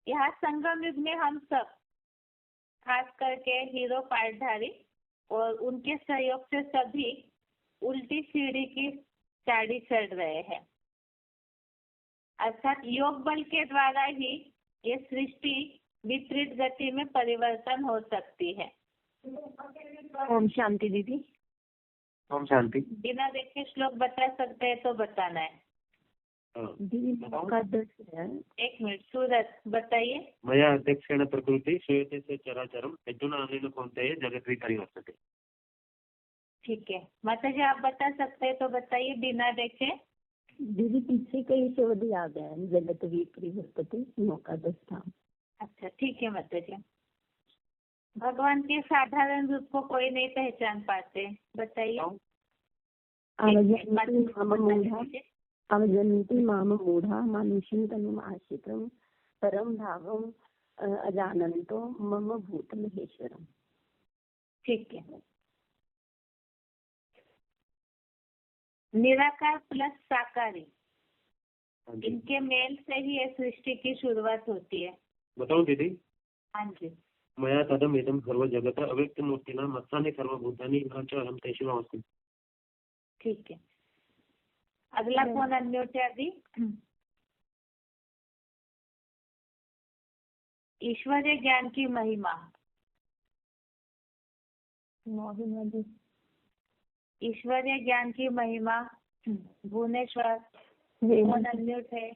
यहाँ संगम युग में हम सब, खास करके हीरो पाठधारी और उनके सहयोग से सभी उल्टी सीढ़ी की चाड़ी चढ़ रहे हैं, अर्थात योग बल के द्वारा ही ये सृष्टि विपरीत गति में परिवर्तन हो सकती है। ओम शांति दीदी। ओम शांति। बिना देखे श्लोक बता सकते हैं तो बताना है। दीदी का 10 है। एक मिनट, सूरत बताइए। मया अध्यक्षेण प्रकृति श्रूयते से चराचरम अर्जुन अनेन कौन्तेय जगत् परिवर्तते। ठीक है माता जी, आप बता सकते हैं तो बताइए बिना देखे। दीदी पीछे कहीं से वही आ गया है, जगत परिवर्तते, मौका 10 था। अच्छा ठीक है माता जी। भगवान के साधारण रूप को कोई नहीं पहचान पाते, बताइए। अवजन्ति माम मूढ़ा मानुषं तनुम् आश्रितं परं भावम् अजानन्तो मम भूत महेश्वरम। ठीक है। निराकार प्लस साकारी, इनके मेल से ही ये सृष्टि की शुरुआत होती है। बताओ दीदी। हाँ जी। मया तदम इदम सर्व जगत अव्यक्त मूर्तिना मत्सानि सर्वभूतानि न च अहं तेषु अस्मि। ठीक है, अगला फोन अनम्यूट है अभी। ईश्वरीय ज्ञान की महिमा। ईश्वरीय ज्ञान की महिमा, भुवनेश्वर फोन अनम्यूट है।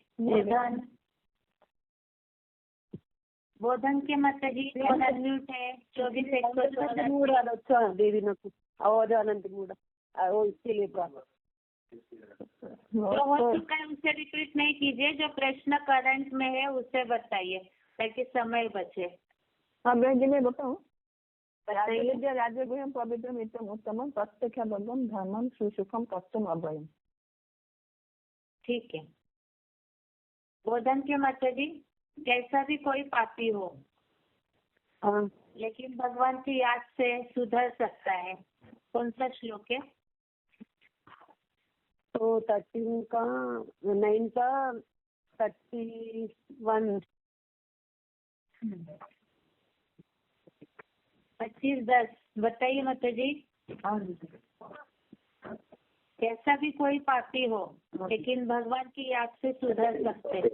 बोधन के मत जी फोन अनम्यूट है। 24 देवी नकु आवाज आनंद मूढ़ा इसके लिए जो हो चुका है उसे रिपीट नहीं कीजिए, जो प्रश्न करंट में है उसे बताइए ताकि समय बचे। हाँ मैं जिन्हें बताऊँ, राजगुह्यं पवित्रम इत्यम उत्तमम प्रत्यक्षाबद्धम धर्मम सुसुखम तत्वम अभयम। ठीक है। बोधन के मत जी, कैसा भी कोई पापी हो लेकिन भगवान की याद से सुधर सकता है, कौन सा श्लोक है? तो 13 का 9 का 31 25-10 बताइए माता जी। कैसा भी कोई पापी हो लेकिन भगवान की याद से सुधर सकते हैं।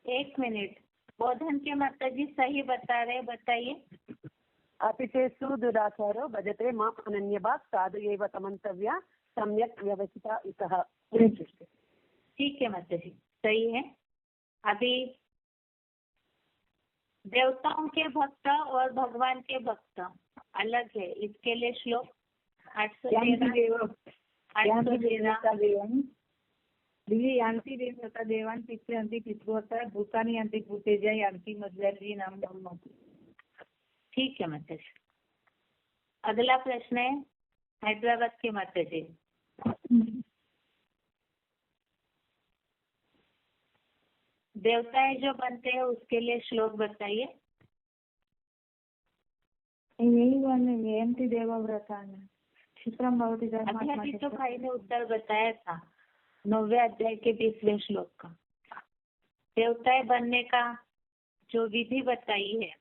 एक मिनट, बोधन के माता जी सही बता रहे, बताइए। अपितेषु दुराचारो भजते मां अनन्यभाक् साधु एव तमन्तव्या सम्यक व्यवस्थिता इतः। ठीक है माता जी, सही है। अभी देवताओं के भक्त और भगवान के भक्त अलग है, इसके लिए श्लोक 813। दिव्य यांति देवता देवान पितृ अंति पितृवता भूतानि अंति भूतेजा यांति मज्जरी नाम ब्रह्म। ठीक है माता जी। अगला प्रश्न है हैदराबाद के माता जी। देवताएं जो बनते हैं उसके लिए श्लोक बताइए। यही जयंती देवव्रता क्षिप्रम भवति अभी तो भाई ने उत्तर बताया था 9वें अध्याय के 20वें श्लोक का। देवताएं बनने का जो विधि बताई है,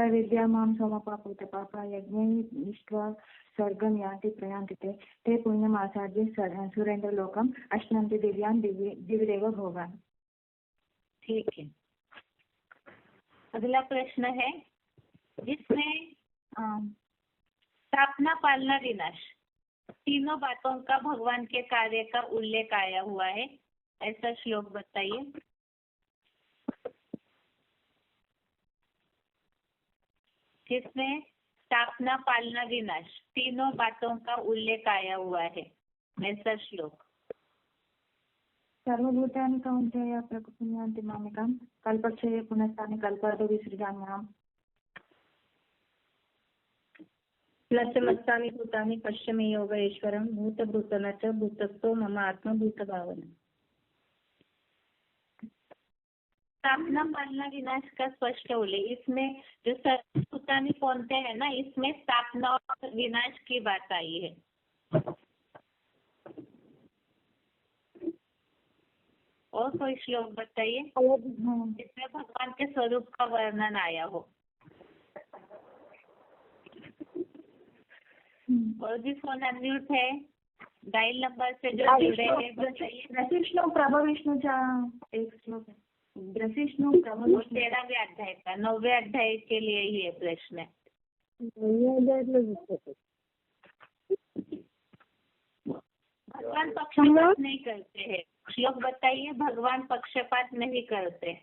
विद्या माम समपापोत पापा यज्ञ इष्ट्वा स्वर्गम यान्ति प्रयान्ति ते पुण्यम आचार्य सुरेंद्र लोकम अश्नन्ति दिव्यान दिव्यदेव भोगान। ठीक है। अगला प्रश्न है, जिसमें स्थापना पालना विनाश तीनों बातों का भगवान के कार्य का उल्लेख आया हुआ है, ऐसा श्लोक बताइए। जिसमें स्थापना, पालना, विनाश तीनों बातों का उल्लेख आया हुआ है, ऐसा श्लोक। सर्वभूतानि कौन्तेय प्रकृतिन्यान्ति मामेकम् कल्पक्षये पुनस्तानि कल्पादो विसृजाम्यहम्। प्लसमस्तानि भूतानि पश्य मे योगेश्वरं भूतभूतन च भूतस्थो मम आत्मभूतभावन। स्थापना, पालना, विनाश का स्पष्ट उल्लेख। इसमें जो सर्वभूतानि कौनते हैं ना, इसमें स्थापना और विनाश की बात आई है। और कोई श्लोक बताइए जिसमें भगवान के स्वरूप का वर्णन आया हो। और भी फोन अनम्यूट है, डायल नंबर से जो जुड़े हैं बताइए। ग्रसिष्णु प्रभव विष्णूचा एक श्लोक है। ग्रसिष्णु प्रभव वो 13वें अध्याय का 9वें अध्याय के लिए ही है प्रश्न है। भगवान पक्षपात नहीं करते हैं, श्लोक बताइए। भगवान पक्षपात नहीं करते।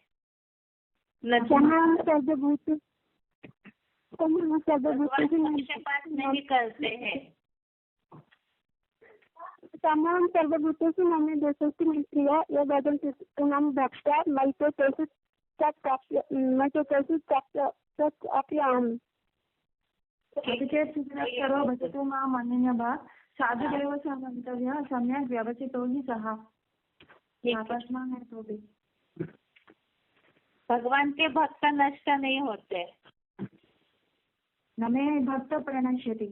भगवान पक्षपात नहीं करते हैं। तमाम सर्वभूतेषु मम दोषोऽस्ति मन्त्रिया यद्वदन्तं भक्त्या मयि तत्प्राप्यामि। सर्वो भजतो माम् अनन्यः साधुदेव स मन्तव्यः सम्यक् व्यवसितो हि सः। आकाशमान है तो भी भगवान के भक्त नष्ट नहीं होते। न मे भक्त प्रणश्यति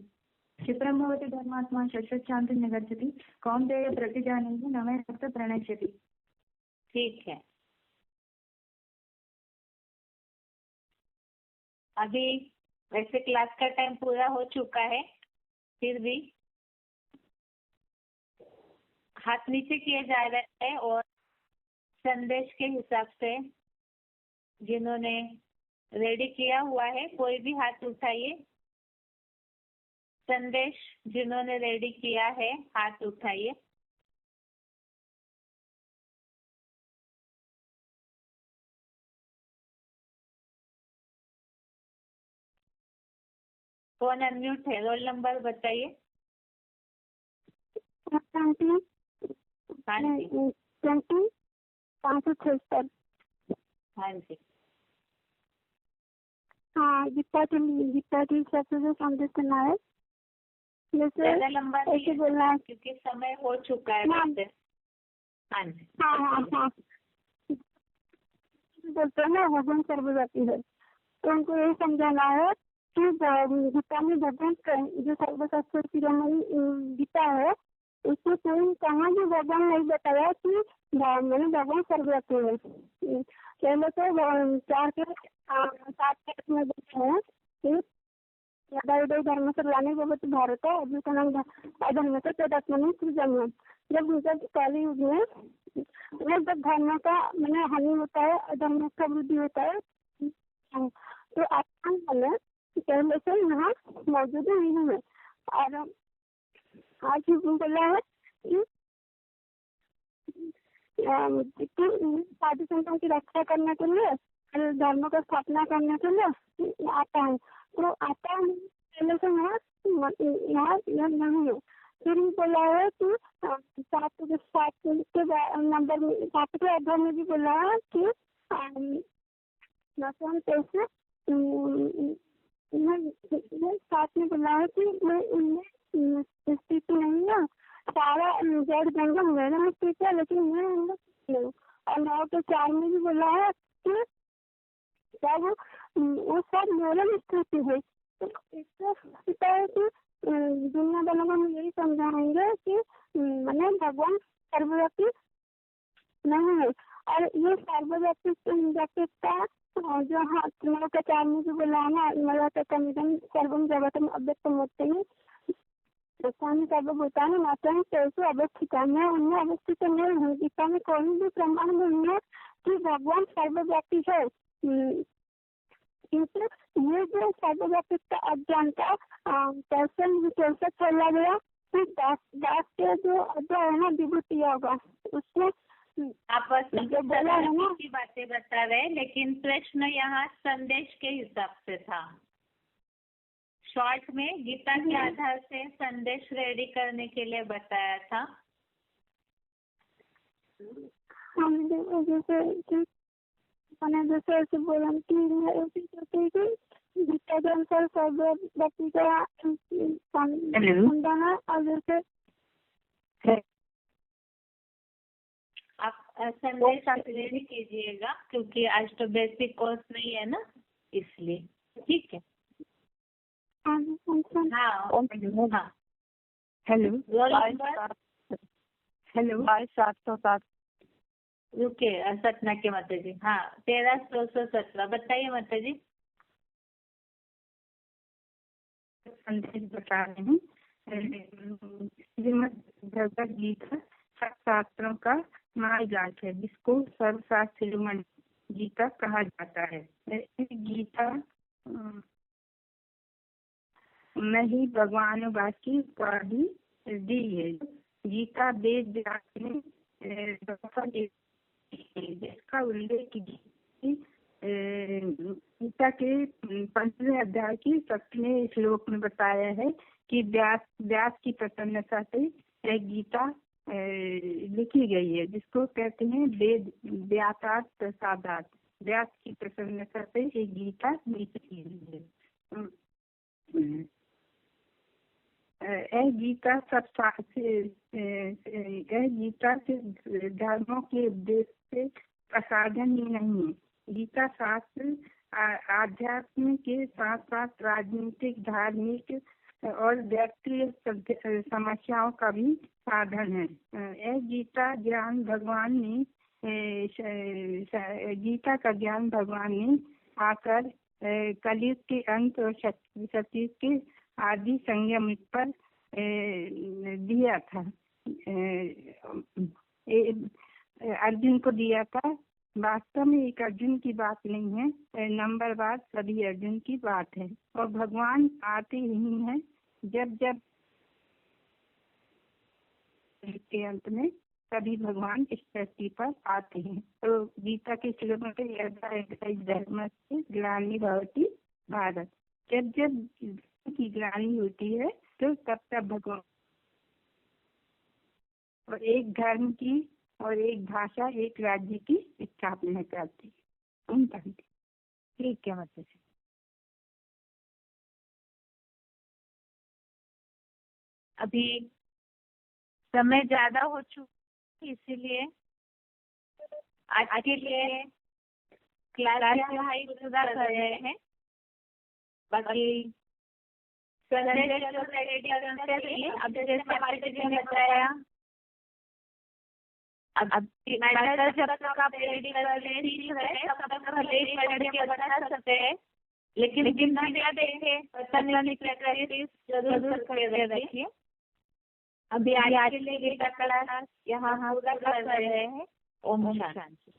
क्षिप्रं भवति धर्मात्मा शश्वच्छान्ति निगच्छति कौन्तेय प्रतिजानीहि न मे भक्त प्रणश्यति। ठीक है, अभी वैसे क्लास का टाइम पूरा हो चुका है, फिर भी हाथ नीचे किए जा रहे हैं और संदेश के हिसाब से जिन्होंने रेडी किया हुआ है कोई भी हाथ उठाइए। संदेश जिन्होंने रेडी किया है हाथ उठाइए। फोन अनम्यूट है, रोल नंबर बताइए। हाँ जी 20,576। हाँ जी, हाँ गीता की सबसे जो संदेश करना है, जैसे ऐसे बोलना है क्योंकि समय हो चुका है। हाँ जी, हाँ बोलते हैं ना भगवान सर्वव्यापी है, तो उनको यही समझाना है कि गीता में भगवान जो सर्वशास्त्र की गीता है उसमें कोई कहाँ भी भगवान नहीं बताया कि मैंने भगवान सर्वव्यापी है। पहले तो 4 के 7 में देखते हैं कि यदा धर्म सर्वाणी भवति भारत अद्वितीयं अधर्म से तदात्मनि सृजन्यम्। जब काली युग में जब धर्म का मैंने हानि होता है, अधर्म का वृद्धि होता है, तो आत्मा पहले से यहाँ मौजूद नहीं है। और आज ही बोला है कि साधु संतों की रक्षा करने के लिए, धर्म का स्थापना करने के लिए आता है, तो आता है पहले से यहाँ नहीं है। फिर बोला है कि 7 के नंबर में 7वें अध्याय में भी बोला है कि कैसे 7 में बोला है कि मैं उनमें स्थिति नहीं है, सारा जड़ जंगल मेरे में स्थित है लेकिन मैं नहीं। और 9 के 4 में भी बोला है कि जब वो सब मेरे में स्थिति है। तो इससे होता है कि दुनिया वालों को हम यही समझाएंगे कि मैंने भगवान सर्वव्यापी नहीं है। और ये सर्वव्यापीता जो हाँ 9 के 4 में भी बोला है ना, मला तमिदं सर्वं जगतम अव्यक्तमूर्तिः स्थानी सर्वभूतानि मात्राणि तेषु अवस्थितानि। उनमें अवस्थित नहीं है। गीता में कोई भी प्रमाण नहीं है कि भगवान सर्वव्यापी है। क्योंकि ये जो सर्वव्यापी का अज्ञान का कैसे खोला गया, उसमें दास के जो अध्याय है ना विभूति होगा उसमें आप जो बोला है ना की बातें बता रहे, लेकिन प्रश्न यहाँ संदेश के हिसाब से था। शॉर्ट में गीता के आधार से संदेश रेडी करने के लिए बताया था। हम जैसे ऐसे बोला कि गीता के अनुसार सब व्यक्ति का खंडन है और जैसे आप संदेश रेडी कीजिएगा, क्योंकि आज तो बेसिक कोर्स नहीं है ना, इसलिए। ठीक है। हाँ हाँ। हेलो रोल नंबर हेलो 707 रुके सतना के माता जी। हाँ 1317 बताइए माता जी। संदेश बता रहे हैं। श्रीमद् भगवद गीता सब शास्त्रों का महाजात है, जिसको सर्वशास्त्र श्रीमद् गीता कहा जाता है। इस गीता में ही भगवान वाक्य उपाधि दी है। गीता वेद व्यास ने जिसका उल्लेख गीता के 15वें अध्याय की 17वें श्लोक में बताया है कि व्यास की प्रसन्नता से एक गीता लिखी गई है, जिसको कहते हैं वेद व्यासार्थ प्रसादात। व्यास की प्रसन्नता से एक गीता लिखी गई है। गीता सब गीता से धर्मों के उद्देश्य से प्रसाधन ही नहीं है। गीता शास्त्र आध्यात्म के साथ साथ राजनीतिक, धार्मिक और व्यक्तिगत समस्याओं का भी साधन है। यह गीता ज्ञान भगवान ने गीता का ज्ञान भगवान ने आकर कलयुग के अंत और सतयुग के आदि संयम पर दिया था, अर्जुन को दिया था। वास्तव में एक अर्जुन की बात नहीं है, नंबरवार सभी अर्जुन की बात है। और भगवान आते ही हैं जब जब के अंत में सभी भगवान इस धरती पर आते हैं। तो गीता के श्लोक में धर्म से ग्लानि भवति भारत, जब जब की ग्लानि होती है तो तब तब भगवान और एक धर्म की और एक भाषा, एक राज्य की स्थापना करती है। ठीक है मतलब अभी समय ज्यादा हो चुका, इसीलिए आज के लिए क्लास पूरा कर रहे हैं। बाकी संदेश रेडी करते रहिए। अब जैसे हमारे जी ने बताया, अब मैटर जब तक आप रेडी कर सीख रहे तब तक भले ही पढ़ के बता सकते हैं, लेकिन जितना देखे जरूर करके रखिए। अभी आज के लिए क्लास यहाँ पूरा कर रहे हैं। ओम शांति।